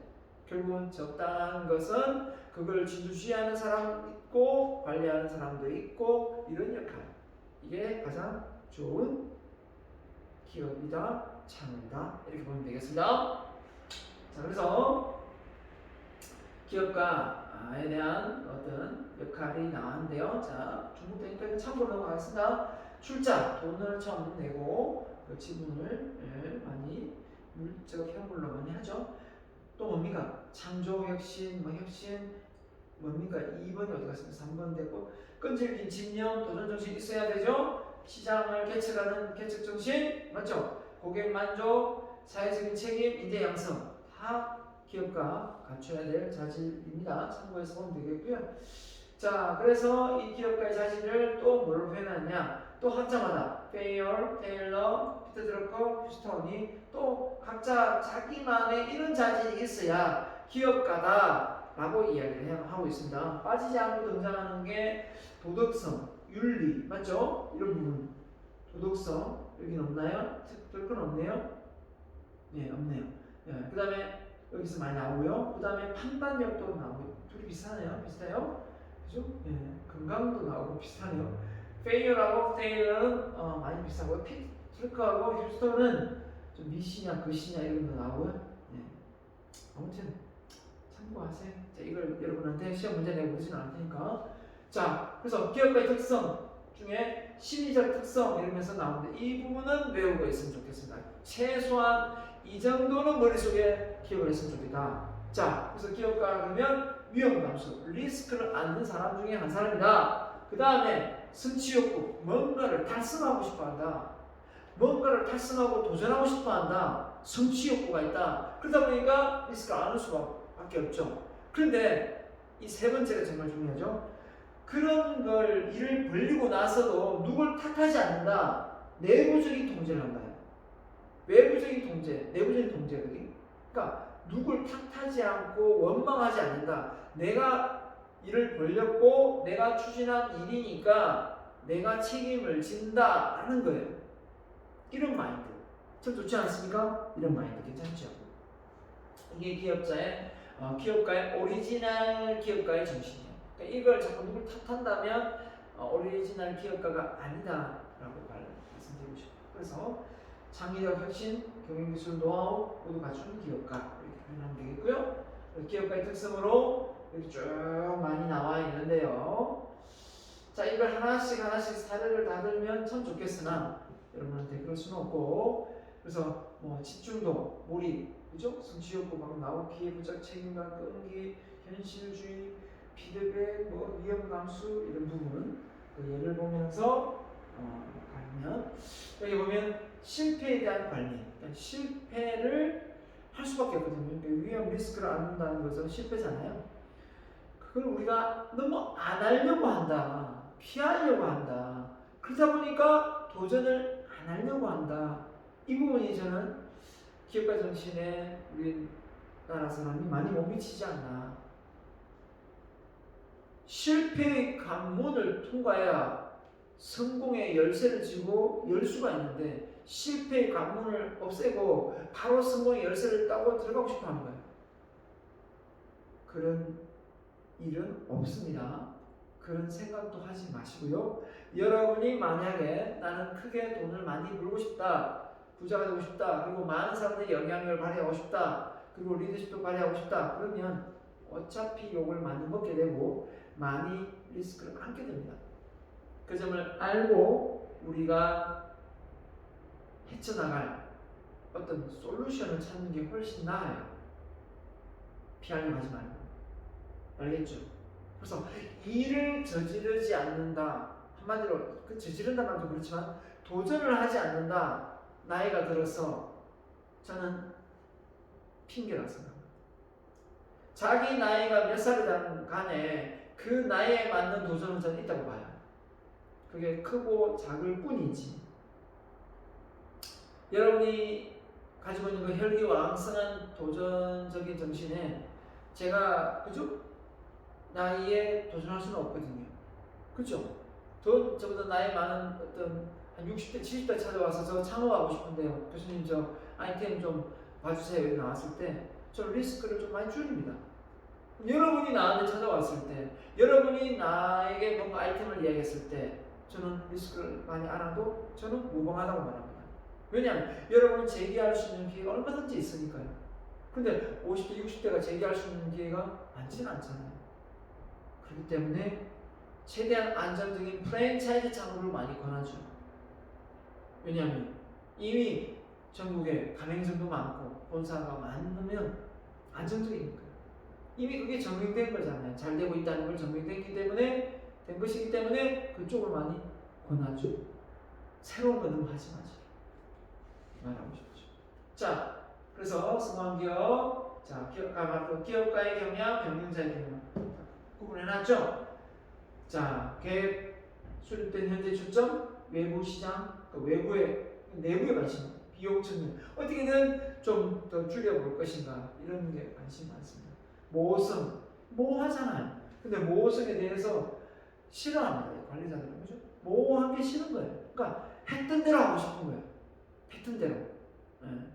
결국은 적당한 것은 그걸 진두지휘하는 사람 있고 관리하는 사람도 있고 이런 역할. 이게 가장 좋은 기업이다, 창업이다 이렇게 보면 되겠습니다. 자, 그래서 기업가에 대한 어떤 역할이 나왔는데요. 자, 중복되니까 참고로 넘어가겠습니다. 출자, 돈을 처음 내고 그 지분을 많이 물적 현물로 많이 하죠. 또 뭡니까? 창조, 혁신, 혁신 뭡니까? 2번이 어디 갔습니까? 3번 됐고 끈질긴 집념, 도전정신 있어야 되죠? 시장을 개척하는 개척정신 맞죠? 고객 만족, 사회적인 책임, 인재 양성 다 기업가 갖춰야 될 자질입니다. 참고해서 보면 되겠고요. 자, 그래서 이 기업가의 자질을 또 뭘로 표현하느냐? 또 학자마다 페이얼, 테일러, 피터 드러커, 휴스턴이 또 각자 자기만의 이런 자질이 있어야 기업가다 라고 이야기를 하고 있습니다. 빠지지 않고 등장하는 게 도덕성, 윤리 맞죠? 이런 부분 도덕성 여기는 없나요? 특별 건 없네요? 네, 없네요. 네, 그 다음에 여기서 많이 나오고요. 그 다음에 판단력도 나오고 둘이 비슷하네요. 비슷해요? 그죠? 네, 건강도 나오고 비슷하네요. 페이어하고 테일러는 많이 비슷하고 트루크하고 휴스턴은 좀 미시냐 그시냐 이런 거 나오고요. 네. 아무튼 참고하세요. 자, 이걸 여러분한테 시험 문제 내고 그러지는 않을 테니까. 자, 그래서 기업가의 특성 중에 심리적 특성 이러면서 나오는데 이 부분은 외우고 있으면 좋겠습니다. 최소한 이 정도는 머릿속에 기억을 했으면 좋겠다. 자, 그래서 기업가 그러면 위험 감수, 리스크를 안는 사람 중에 한 사람이다. 그 다음에 성취욕구, 뭔가를 달성하고 싶어한다. 뭔가를 달성하고 도전하고 싶어한다. 성취욕구가 있다. 그러다 보니까 리스크를 안을 수밖에 없죠. 그런데 이 세 번째가 정말 중요하죠. 그런 걸 일을 벌리고 나서도 누굴 탓하지 않는다. 내부적인 통제를 한다. 외부적인 통제, 내부적인 통제거든요. 그러니까 누굴 탓하지 않고 원망하지 않는다. 내가 일을 벌렸고 내가 추진한 일이니까 내가 책임을 진다 하는 거예요. 이런 마인드 참 좋지 않습니까? 이런 마인드 괜찮죠? 이게 기업가의 오리지널 기업가의 정신이에요. 그러니까 이걸 자꾸 누굴 탓한다면 오리지널 기업가가 아니다라고 말씀드리고 싶어요. 그래서 창의력, 혁신, 경영기술, 노하우 모두 갖춘 기업가 이렇게 표현하면 되겠고요. 기업가의 특성으로 이렇게 쭉 많이 나와 있는데요. 자, 이걸 하나씩 사례를 다 들면 참 좋겠으나 여러분한테 그럴 수는 없고, 그래서 뭐 집중도, 몰입, 그죠? 성취욕구 막 나오고, 기회부작 책임감, 끈기, 현실주의, 피드백, 뭐 위험 감수 이런 부분 그 예를 보면서 가면 여기 보면 실패에 대한 관리, 그러니까 실패를 할 수밖에 없거든요. 그러니까 위험 리스크를 안 한다는 것은 실패잖아요. 그걸 우리가 너무 안 하려고 한다, 피하려고 한다. 그러다 보니까 도전을 안 하려고 한다. 이 부분이 저는 기업가 정신에 우리나라 사람이 많이 못 미치지 않나. 실패의 관문을 통과해야 성공의 열쇠를 쥐고 열 수가 있는데, 실패의 관문을 없애고 바로 성공의 열쇠를 따고 들어가고 싶어 하는 거예요. 그런 일은 없습니다. 그런 생각도 하지 마시고요. 여러분이 만약에 나는 크게 돈을 많이 벌고 싶다, 부자가 되고 싶다, 그리고 많은 사람들의 영향력을 발휘하고 싶다, 그리고 리더십도 발휘하고 싶다, 그러면 어차피 욕을 많이 먹게 되고 많이 리스크를 안게 됩니다. 그 점을 알고 우리가 헤쳐나갈 어떤 솔루션을 찾는 게 훨씬 나아요. 피하려고 하지 말고. 알겠죠? 그래서 일을 저지르지 않는다, 한마디로 그 저지른다 말도 그렇지만 도전을 하지 않는다, 나이가 들어서, 저는 핑계라고 생각합니다. 자기 나이가 몇 살이든 간에 그 나이에 맞는 도전은 저는 있다고 봐요. 그게 크고 작을 뿐이지. 여러분이 가지고 있는 그 혈기왕성한 도전적인 정신에 제가, 그죠? 나이에 도전할 수는 없거든요. 그죠? 저보다 나이 많은 어떤 한 60대, 70대 찾아와서 저 창업하고 싶은데요, 교수님 저 아이템 좀 봐주세요 이렇게 나왔을 때 저 리스크를 좀 많이 줄입니다. 여러분이 나한테 찾아왔을 때, 여러분이 나에게 뭔가 아이템을 이야기했을 때 저는 리스크를 많이 알아도 저는 무방하다고 말합니다. 왜냐하면 여러분은 제기할 수 있는 기회가 얼마든지 있으니까요. 근데 50대, 60대가 제기할 수 있는 기회가 많지는 않잖아요. 그렇기 때문에 최대한 안정적인 프랜차이즈 창업을 많이 권하죠. 왜냐하면 이미 전국에 가맹점도 많고 본사가 많으면 안정적이니까. 이미 그게 정립된 거잖아요. 잘 되고 있다는 걸 정립됐기 때문에, 된 것이기 때문에 그쪽을 많이 권하죠. 새로운 건 너무 하지 마지 말하고 싶죠. 자, 그래서 성공한 기업, 자, 기업가의 경향, 경영자의 경향 구분해놨죠. 자, 계획 수립된 현재 초점, 외부 시장, 내부에 관심, 비용 측면 어떻게든 좀 더 줄여볼 것인가, 이런 게 관심 많습니다. 모호성, 모호하잖아요. 근데 모호성에 대해서 싫어합니다, 관리자들은. 그죠? 모호한 게 싫은 거예요. 그러니까 했던 대로 하고 싶은 거예요. 했던 대로,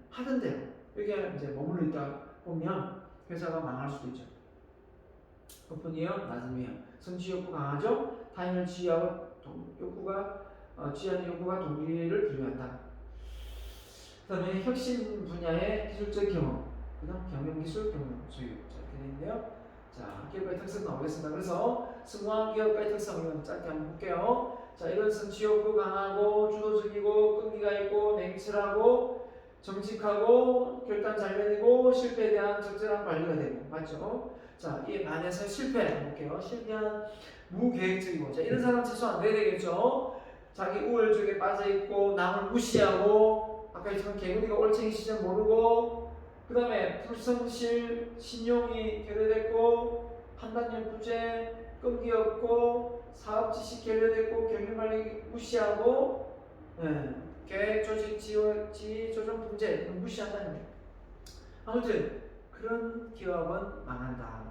하던 대로. 여기에 이제 머물러 있다 보면 회사가 망할 수도 있죠. 높은 위험, 낮은 위험. 성취 욕구 강하죠. 타인을 지휘하고 지휘하는 욕구가 동기를 부여한다. 그 다음에 혁신 분야의 기술적 경험, 그 다음 경영기술, 경영, 소유, 이렇게 되는데요. 자, 기업가의 특성 나오겠습니다. 그래서 성공한 기업가의 특성, 이건 짧게 한번 볼게요. 자, 이런 성취 욕구 강하고, 주도적이고, 끈기가 있고, 냉철하고, 정직하고, 결단 잘 내리고, 실패에 대한 적절한 관리가 되고, 맞죠? 자, 이에 반해서 실패 볼게요. 실패한 무계획적이고, 자, 이런 사람 최소한 돼야 되겠죠? 자기 우월적에 빠져있고, 남을 무시하고, 아까 얘기했지만 개구리가 올챙이 시절 모르고, 그 다음에 불성실, 신용이 결여됐고, 판단력 부재, 끈기 없고, 사업 지식 결여됐고, 경영관리 무시하고, 계획 조직 지휘 조정 문제 무시한다는 거예요. 아무튼 그런 기업은 망한다.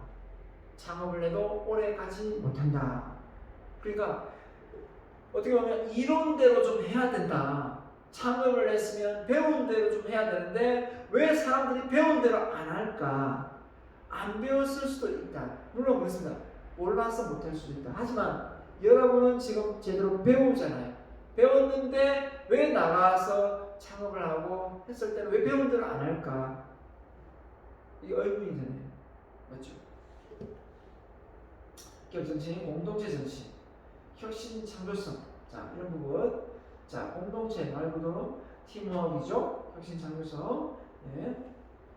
창업을 해도 오래 가지 못한다. 그러니까 어떻게 보면 이론대로 좀 해야 된다. 창업을 했으면 배운 대로 좀 해야 되는데 왜 사람들이 배운 대로 안 할까? 안 배웠을 수도 있다. 물론 그렇습니다. 몰라서 못할 수도 있다. 하지만 여러분은 지금 제대로 배우잖아요. 배웠는데 왜 나가서 창업을 하고 했을 때는 왜 배운대로 안 할까? 이게 의문이잖아요. 맞죠? 기업 정신, 공동체 정신, 혁신 창조성. 자, 이런 부분. 자, 공동체 말 그대로 팀워크이죠. 혁신 창조성. 예.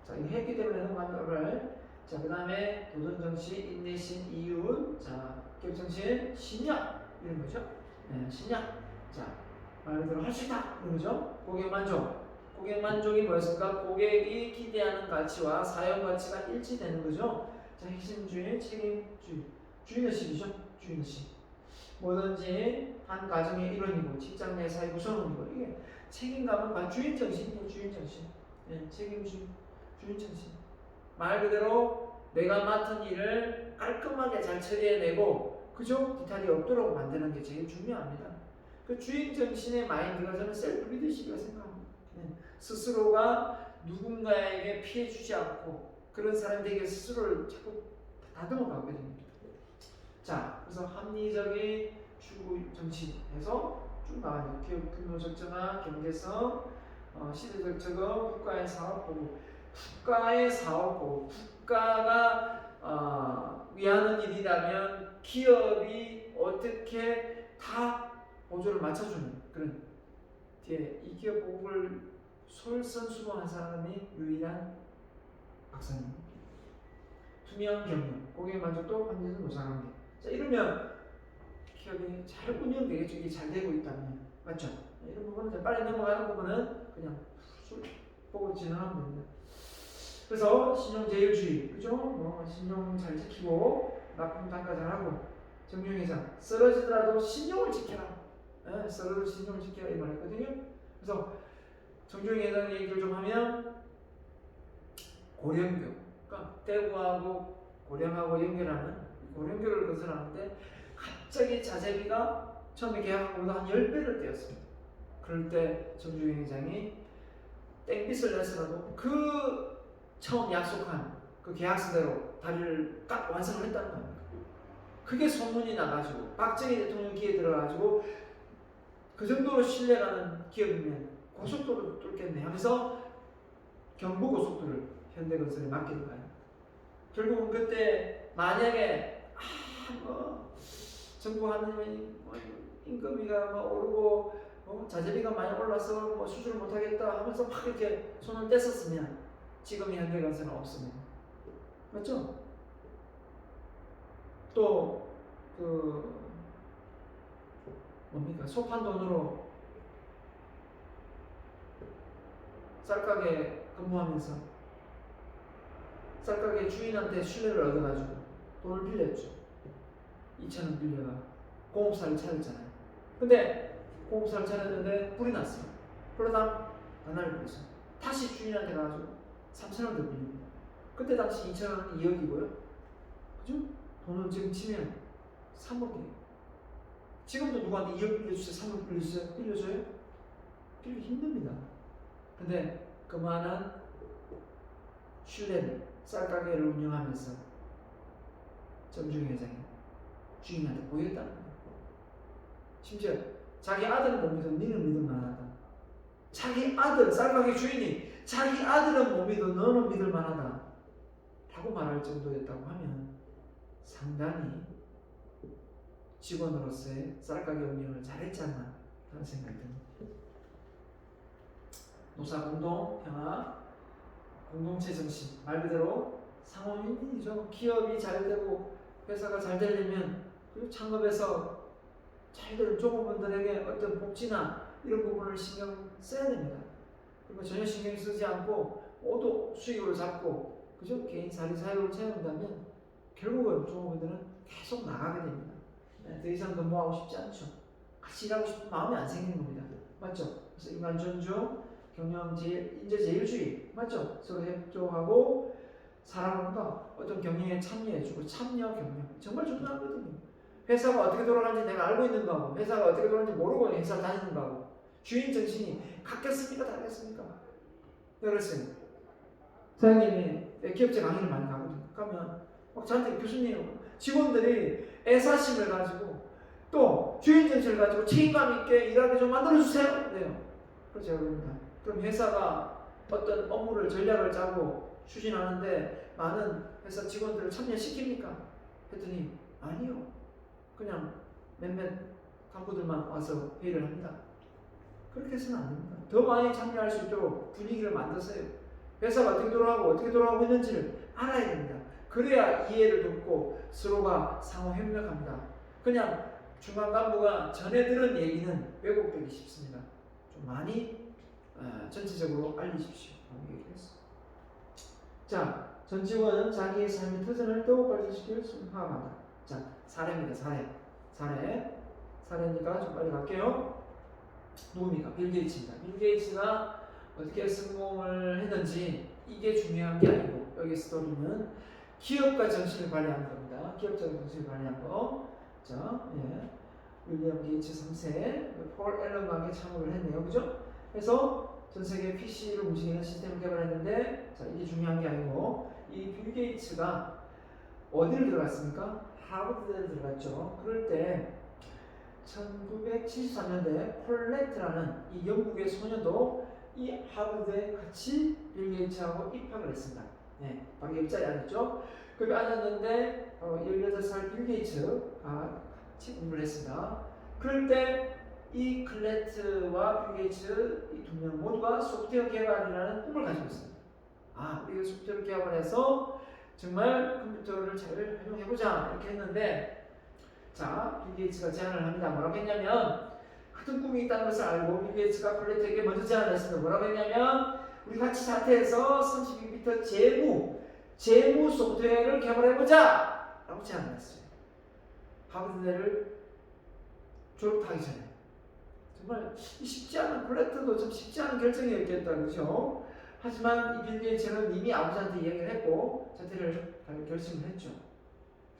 자, 이거 했기 때문에 넘어갈. 자, 그 다음에 도전 정신, 인내심, 이윤. 자, 기업 정신, 신약. 이런 거죠. 예, 신약. 자, 말 그대로 할 수 있다. 이런 거죠. 고객 만족. 고객 만족이 뭐였을까? 고객이 기대하는 가치와 사용 가치가 일치되는 거죠. 자, 핵심주의, 책임주의. 주인의식이죠. 주인의식. 뭐든지 한 가정의 일원이고 직장 내 사회 구성원이고 이게 책임감은 반 주인 정신이에요. 주인 정신. 예, 책임주 주인 정신. 말 그대로 내가 맡은 일을 깔끔하게 잘 처리해내고 그죠? 디탈이 없도록 만드는 게 제일 중요합니다. 그 주인 정신의 마인드가 저는 셀프 리더십이라고 생각합니다. 예, 스스로가 누군가에게 피해 주지 않고 그런 사람들에게 스스로를 자꾸 다듬어 가거든요. 자, 그래서 합리적인 추구 정치에서 쭉 나와요. 기업 규모 적정화, 경제성, 시대적 적응, 국가의 사업 보고, 국가의 사업 보고, 국가가 위하는 일이라면 기업이 어떻게 다 보조를 맞춰주는 그런 뒤에 이 기업 보고를 솔선수범한 사람이 유일한 박사님. 투명 경영, 고객 만족도, 환경적 노사관계. 자, 이러면 기업이 잘 운영되겠죠. 이게 잘 되고 있다면. 맞죠? 이런 부분은 빨리 넘어가는 부분은 그냥 보고 진행하면 됩니다. 그래서 신용제일주의, 그죠? 신용 잘 지키고 납품 단가 잘하고 정유회장 쓰러지더라도 신용을 지켜라. 예, 쓰러져도 신용을 지켜라 이 말이거든요. 그래서 정유회장 얘기를 좀 하면 고령교, 그러니까 대구하고 고령하고 연결하는 고령교를 건설하는데 갑자기 자재비가 처음에 계약하고보다 한 10배를 떼었습니다. 그럴 때 정주영 회장이 땡빚을 내서라도 그 처음 약속한 그 계약서대로 다리를 딱 완성을 했다는 겁니다. 그게 소문이 나가지고 박정희 대통령 기회에 들어가지고 그 정도로 신뢰가는 기업이면 고속도로 뚫겠네 하면서 경부고속도로를 현대건설에 맡기는 거예요. 결국은 그때 만약에 정부 하느님이 임금비가 오르고 자재비가 많이 올라서 수주를 못하겠다 하면서 막 이렇게 손을 뗐었으면 지금 현대건설은 없습니다. 맞죠? 또 뭡니까? 소판 돈으로 쌀가게 근무하면서 쌀가게 주인한테 신뢰를 얻어가지고 돈을 빌렸죠. 2,000원 빌려가 공업사를 차렸잖아요. 근데 공업사를 차렸는데 불이 났어요. 그러다 반환을 벌었어요. 다시 주인한테 가가지고 3,000원 더 빌립니다. 그때 당시 2,000원은 2억이고요. 그죠? 돈을 지금 치면 3억이에요. 지금도 누구한테 2억 빌려주세요, 3억 빌려주세요, 빌려줘요? 빌리기 힘듭니다. 근데 그만한 신뢰를 쌀가게를 운영하면서 정주영 회장이 주인한테 보였다는 거예요. 심지어 자기 아들은 못 믿어 니는 믿을 만하다. 자기 아들, 쌀가게 주인이 자기 아들은 못 믿어 너는 믿을 만하다 라고 말할 정도였다고 하면 상당히 직원으로서의 쌀가게 운영을 잘했지 않나 하는 생각이 듭니다. 노사공동, 평화, 공동체 정신, 말 그대로 상호민이죠. 기업이 잘 되고 회사가 잘 되려면 그리고 창업에서 잘 되는 종업원들에게 어떤 복지나 이런 부분을 신경 써야 됩니다. 그리고 전혀 신경 쓰지 않고 모두 수익을 잡고 그죠? 개인 사리사욕을 채운다면 결국은 종업원들은 계속 나가게 됩니다. 더 이상 근무하고 싶지 않죠. 같이 일하고 싶은 마음이 안 생기는 겁니다. 맞죠? 그래서 인간 존중, 경영 인재 제일주의, 맞죠? 서로 협조하고 사람과 어떤 경영에 참여해주고 참여 경영 정말 중요하거든요. 회사가 어떻게 돌아가는지 내가 알고 있는 거하고 회사가 어떻게 돌아가는지 모르고 회사 다니는 거하고 주인 정신이 같겠습니까? 다르겠습니까? 그랬어요. 사장님이 기업체 강의를 많이 가거든요. 가면 막 저한테 교수님 직원들이 애사심을 가지고 또 주인 정신을 가지고 책임감 있게 일하게 좀 만들어주세요. 그래요. 그래서 제가 그럽니다. 그럼 회사가 어떤 업무를 전략을 짜고 추진하는데 많은 회사 직원들을 참여시킵니까? 했더니 아니요. 그냥 몇몇 간부들만 와서 회의를 합니다. 그렇게 해서는 안 됩니다. 더 많이 참여할 수 있도록 분위기를 만드세요. 회사가 어떻게 돌아가고 어떻게 돌아가고 있는지를 알아야 됩니다. 그래야 이해를 돕고 서로가 상호 협력합니다. 그냥 중간 간부가 전에 들은 얘기는 왜곡되기 쉽습니다. 좀 많이 전체적으로 알리십시오. 얘기했어. 자, 전 직원은 자기의 삶의 터전을 더욱 발전시킬 수 파악한다. 자, 사례입니다. 사례니까 좀 빨리 갈게요. 누굽니까? 빌 게이츠입니다. 빌 게이츠가 어떻게 성공을 했는지 이게 중요한 게 아니고 여기 스토리는 기업가 정신을 발휘한 겁니다. 기업가 정신을 발휘한 거. 자, 예. 윌리엄 게이츠 3세, 폴 앨런과 함께 창업을 했네요. 그죠? 그래서 전 세계 PC를 움직이는 시스템을 개발했는데, 자, 이게 중요한 게 아니고, 이 빌 게이츠가 어디를 들어갔습니까? 하버드대를 들어갔죠. 그럴 때 1973년대 콜레트라는 이 영국의 소녀도 이 하버드에 같이 빌 게이츠하고 입학을 했습니다. 네, 방금 옆자리 앉았죠. 거기 앉았는데 18살 빌 게이츠가 같이 공부를 했습니다. 그럴 때 이 클레트와 빌 게이츠 이 두 명 모두가 소프트웨어 개발이라는 꿈을 가지고 있습니다. 아, 우리가 소프트웨어 개발해서 정말 컴퓨터를 잘 활용해보자 이렇게 했는데, 자, 빌 게이츠가 제안을 합니다. 뭐라고 했냐면, 같은 꿈이 있다는 것을 알고 빌 게이츠가 콜레트에게 먼저 제안을 했습니다. 뭐라고 했냐면, 우리 같이 자퇴해서 32비트 재무 소프트웨어를 개발해보자 라고 제안을 했어요. 하버드대를 졸업하기 전에. 정말 쉽지 않은, 콜레트도 좀 쉽지 않은 결정이었겠다, 그렇죠? 하지만 이 빌 게이츠는 이미 아버지한테 이야기를 했고 자퇴를 결심을 했죠.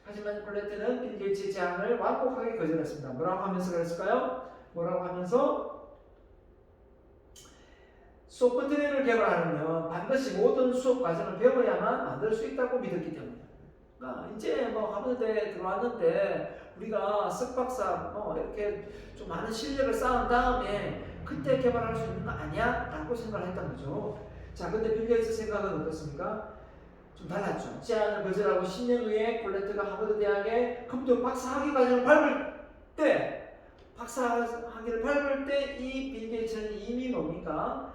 하지만 콜레트는 빌 게이츠의 제안을 완곡하게 거절했습니다. 뭐라고 하면서 그랬을까요? 뭐라고 하면서 소프트웨어를 개발하려면 반드시 모든 수업 과정을 배워야만 만들 수 있다고 믿었기 때문입니다. 그러니까 이제 뭐 하버드에 들어왔는데 우리가 석박사 이렇게 좀 많은 실력을 쌓은 다음에 그때 개발할 수 있는 거 아니야? 라고 생각을 했던 거죠. 자, 근데 빌 게이츠 생각은 어떻습니까? 좀 달랐죠. 제안을 거절하고 10년 후에 콜레트가 하버드 대학의 컴퓨터 박사학위 과정을 밟을 때, 이 빌 게이츠는 이미 뭡니까?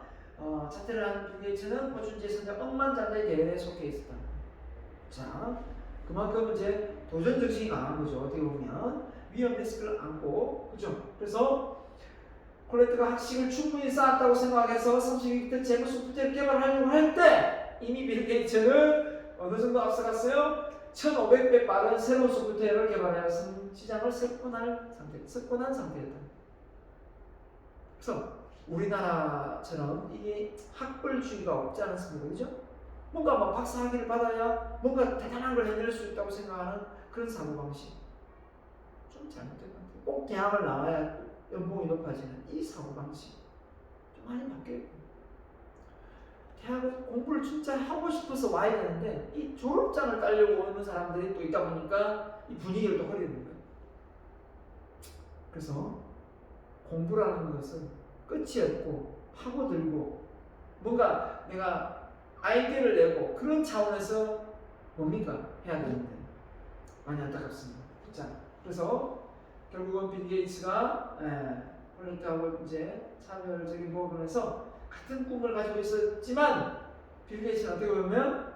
자퇴를 한 빌 게이츠는 포춘 재산자 억만장자의 대회에 속해 있었다. 자, 그만큼 이제 도전 정신이 강한 거죠. 어떻게 보면 위험 리스크를 안고, 그죠? 그래서 콜레트가 학식을 충분히 쌓았다고 생각해서 32비트 재무 소프트웨어를 개발하려고 할 때 이미 빌 게이츠는 어느 정도 앞서갔어요? 1500배 빠른 새로운 소프트웨어를 개발하여 시장을 석권한 상태였다. 그래서 우리나라처럼 이게 학벌주의가 없지 않습니까? 그죠? 뭔가 막 박사학위를 받아야 뭔가 대단한 걸 해낼 수 있다고 생각하는 그런 사고방식. 좀 잘못된 것 같아요. 꼭 대학을 나와야 연봉이 높아지는 이 사고방식. 좀 많이 바뀌었고. 대학을 공부를 진짜 하고 싶어서 와야 되는데 이 졸업장을 따려고 오는 사람들이 또 있다 보니까 이 분위기를 또 흐리는 거예요. 그래서 공부라는 것은 끝이 없고 파고들고 뭔가 내가 아이디어를 내고 그런 차원에서 뭡니까? 해야 되는데 많이 안타깝습니다. 자, 그래서 결국은 빌 게이츠가 콜레트하고 이제 차별적인 부분에서 같은 꿈을 가지고 있었지만 빌 게이츠는 어떻게 보면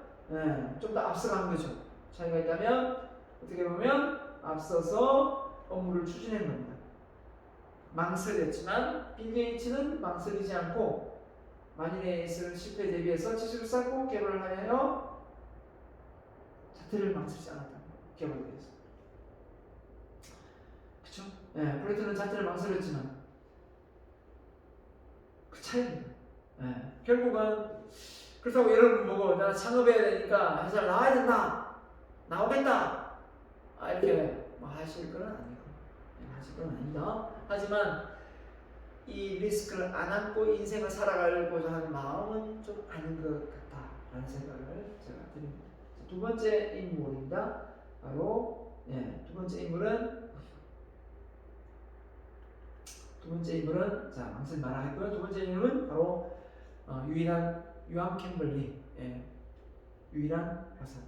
좀 더 앞서간 거죠. 차이가 있다면 어떻게 보면 앞서서 업무를 추진한 겁니다. 망설였지만 빌 게이츠는 망설이지 않고 만일에 있을 실패에 대비해서 지식을 쌓고 개발을 하여 자퇴를 망설이지 않았다. 개발에 대해서. 그쵸? 콜레트는 자퇴를 망설였지만 그 차이입니다. 결국은 그렇다고 여러분 보고 나 창업해야 되니까 회사를 나와야 된다. 나오겠다. 이렇게 뭐 하실 건 아니고 하실 건 아니다. 하지만 이 리스크를 안 안고 인생을 살아가려고자 하는 마음은 좀 아닌 것 같다라는 생각을 제가 드립니다. 두 번째 인물입니다. 바로 두 번째 인물은 자 망설임 마라 했고요. 두 번째 인물은 바로 유일한 유암 캠벌리, 예, 유일한 박사.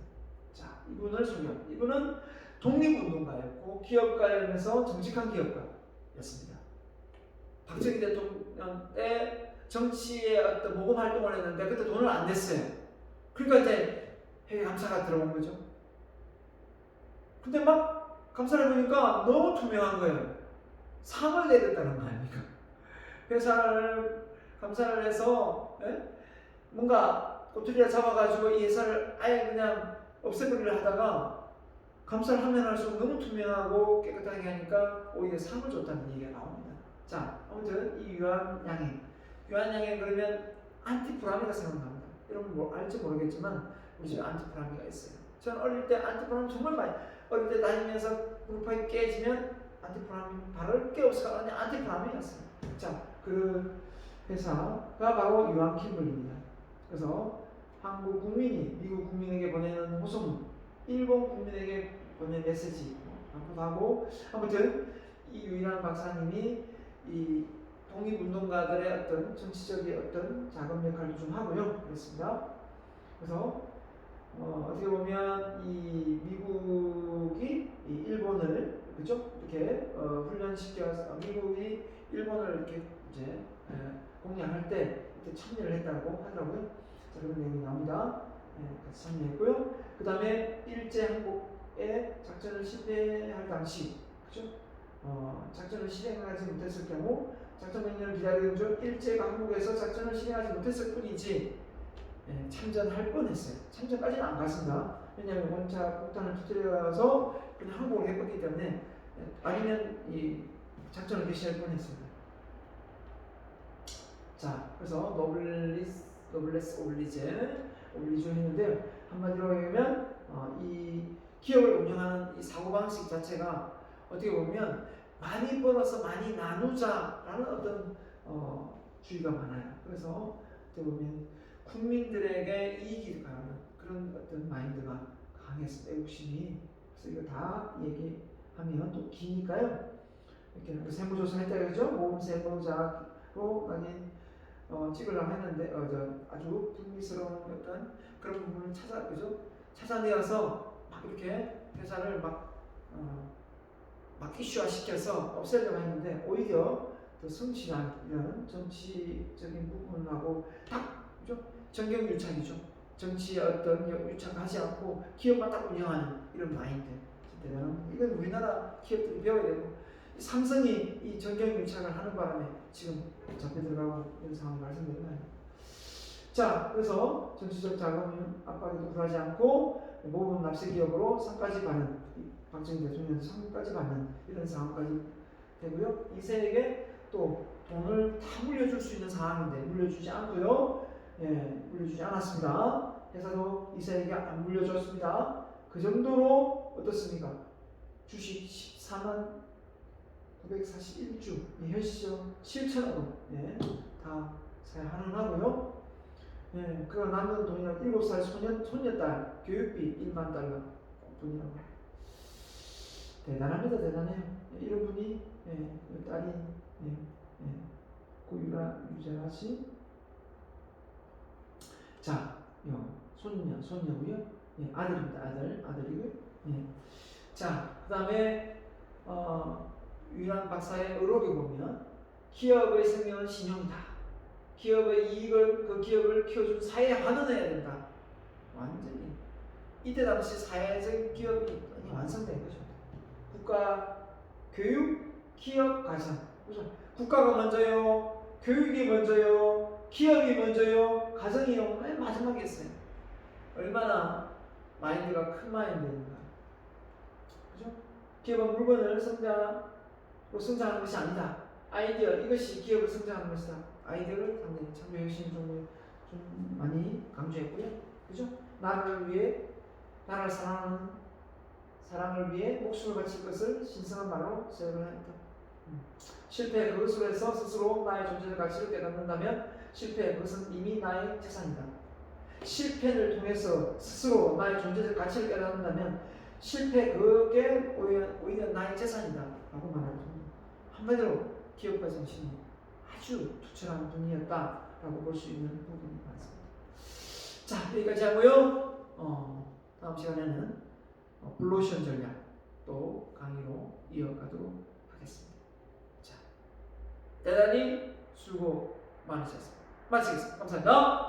자, 이분을 소개합니다. 이분은 독립운동가였고 기업가이면서 정직한 기업가였습니다. 박정희 대통령 때 정치의 어떤 모금 활동을 했는데 그때 돈을 안 냈어요. 그러니까 이제 해외 감사가 들어온 거죠. 근데 막 감사를 해보니까 너무 투명한 거예요. 상을 내렸다는 거 아닙니까? 회사를 감사를 해서, 예? 뭔가 꼬투리를 잡아가지고 이 회사를 아예 그냥 없애버리려 하다가 감사를 하면 할수록 너무 투명하고 깨끗하게 하니까 오히려 상을 줬다는 얘기가 나옵니다. 자, 아무튼 이 유한양행 그러면 안티프라미가 생각납니다. 여러분 뭐 알지 모르겠지만 우리 집에 안티프라미가 있어요. 저는 어릴 때 안티프라미 정말 많이, 어릴 때 다니면서 무릎팍이 깨지면 안티프라미 바를 게 없어서 안티프라미였어요. 자, 그 회사가 바로 유한킴블입니다. 그래서 한국 국민이 미국 국민에게 보내는 호소문, 일본 국민에게 보내는 메시지 한번 하고, 아무튼 이 유일한 박사님이 이 독립운동가들의 어떤 정치적인 어떤 작은 역할도 좀 하고요. 그렇습니다. 그래서 어떻게 보면 이 미국이 이 일본을 그죠? 이렇게 훈련시켜서 미국이 일본을 이렇게 이제 공략할 때 이렇게 참여를 했다고 하더라고요. 자, 그런 내용이 나옵니다. 같이 참여했고요. 그 다음에 일제 항복의 작전을 실패할 당시, 그죠? 작전을 실행하지 못했을 경우 작전 명령을 기다리는 중 일제가 항복해서 작전을 실행하지 못했을 뿐이지 참전할 뻔했어요. 참전까지는 안 갔습니다. 왜냐하면 원차 폭탄을 터뜨려서 그냥 항복을 했기 때문에, 아니면 이 작전을 개시할 뻔했습니다. 자, 그래서 노블레스 오블리주 했는데요. 한마디로 얘기하면 이 기업을 운영하는 이 사고방식 자체가 어떻게 보면 많이 벌어서 많이 나누자라는 어떤 주의가 많아요. 그래서 어떻게 보면 국민들에게 이익이 가는 그런 어떤 마인드가 강했습니다. 욕심이. 그래서 이거 다 얘기하면 또 기니까요. 이렇게 세무조사를 했다 그러죠. 모금 세무자로 나는 찍으려고 했는데 아주 불미스러운 어떤 그런 부분을 찾아내어서 막 이렇게 회사를 막 이슈화 시켜서 없애려고 했는데 오히려 더 성실한 이런 정치적인 부분하고 딱 그죠? 정경유착이죠. 정치의 어떤 유착하지 않고 기업만 딱 운영하는 이런 마인드. 대단한. 이건 우리나라 기업들이 배워야 되고, 삼성이 이 정경유착을 하는 바람에 지금 잡혀 들어가고 이런 상황을 말씀드리나요? 자, 그래서 정치적 자금 압박에도 굴하지 않고 모금 납세 기업으로 상까지 받는, 박정희 대통령도 상까지 받는 이런 상황까지 되고요. 이세에게 또 돈을 다 물려줄 수 있는 상황인데 물려주지 않고요. 물려주지 않았습니다. 회사도 이세에게 안 물려줬습니다. 그 정도로 어떻습니까? 주식 14만 941주, 현시점 7천억 원, 다 사용하고요. 그 남는 돈이랑 7살 소녀딸 교육비 1만 달러 돈이라고. 대단합니다. 대단해요. 이런 분이 딸이 유자라씨. 자, 손녀고요. 아들입니다. 아들이고요. 자, 그 다음에 유일한 박사의 의록에 보면 기업의 생명은 신용이다. 기업의 이익을, 그 기업을 키워준 사회에 환원해야 된다. 완전히 이때 당시 사회적 기업이 완성된 거죠. 국가, 교육, 기업, 가정. 그죠? 국가가 먼저요, 교육이 먼저요, 기업이 먼저요, 가정이요. 맨 마지막에 있어요. 얼마나 마인드가 큰 마인드인가. 그죠? 기업은 물건을 성장하는 것이 아니다. 아이디어, 이것이 기업을 성장하는 것이다. 아이디어를 상당히 참여 핵심 좀 많이 강조했고요. 그죠? 나라를 사랑을 위해 목숨을 바칠 것을 신성한 말로 세우려 했다. 실패, 그것으로 해서 스스로 나의 존재의 가치를 깨닫는다면 실패, 그것은 이미 나의 재산이다. 실패를 통해서 스스로 나의 존재의 가치를 깨닫는다면 실패, 그게 오히려 나의 재산이다 라고 말하거든요. 한마디로 기업가 정신이 아주 투철한 분이었다 있다라고 볼 수 있는 부분이 많습니다. 자, 여기까지 하고요. 다음 시간에는 블루오션 전략 또 강의로 이어가도록 하겠습니다. 자, 대단히 수고 많으셨습니다. 마치겠습니다. 감사합니다.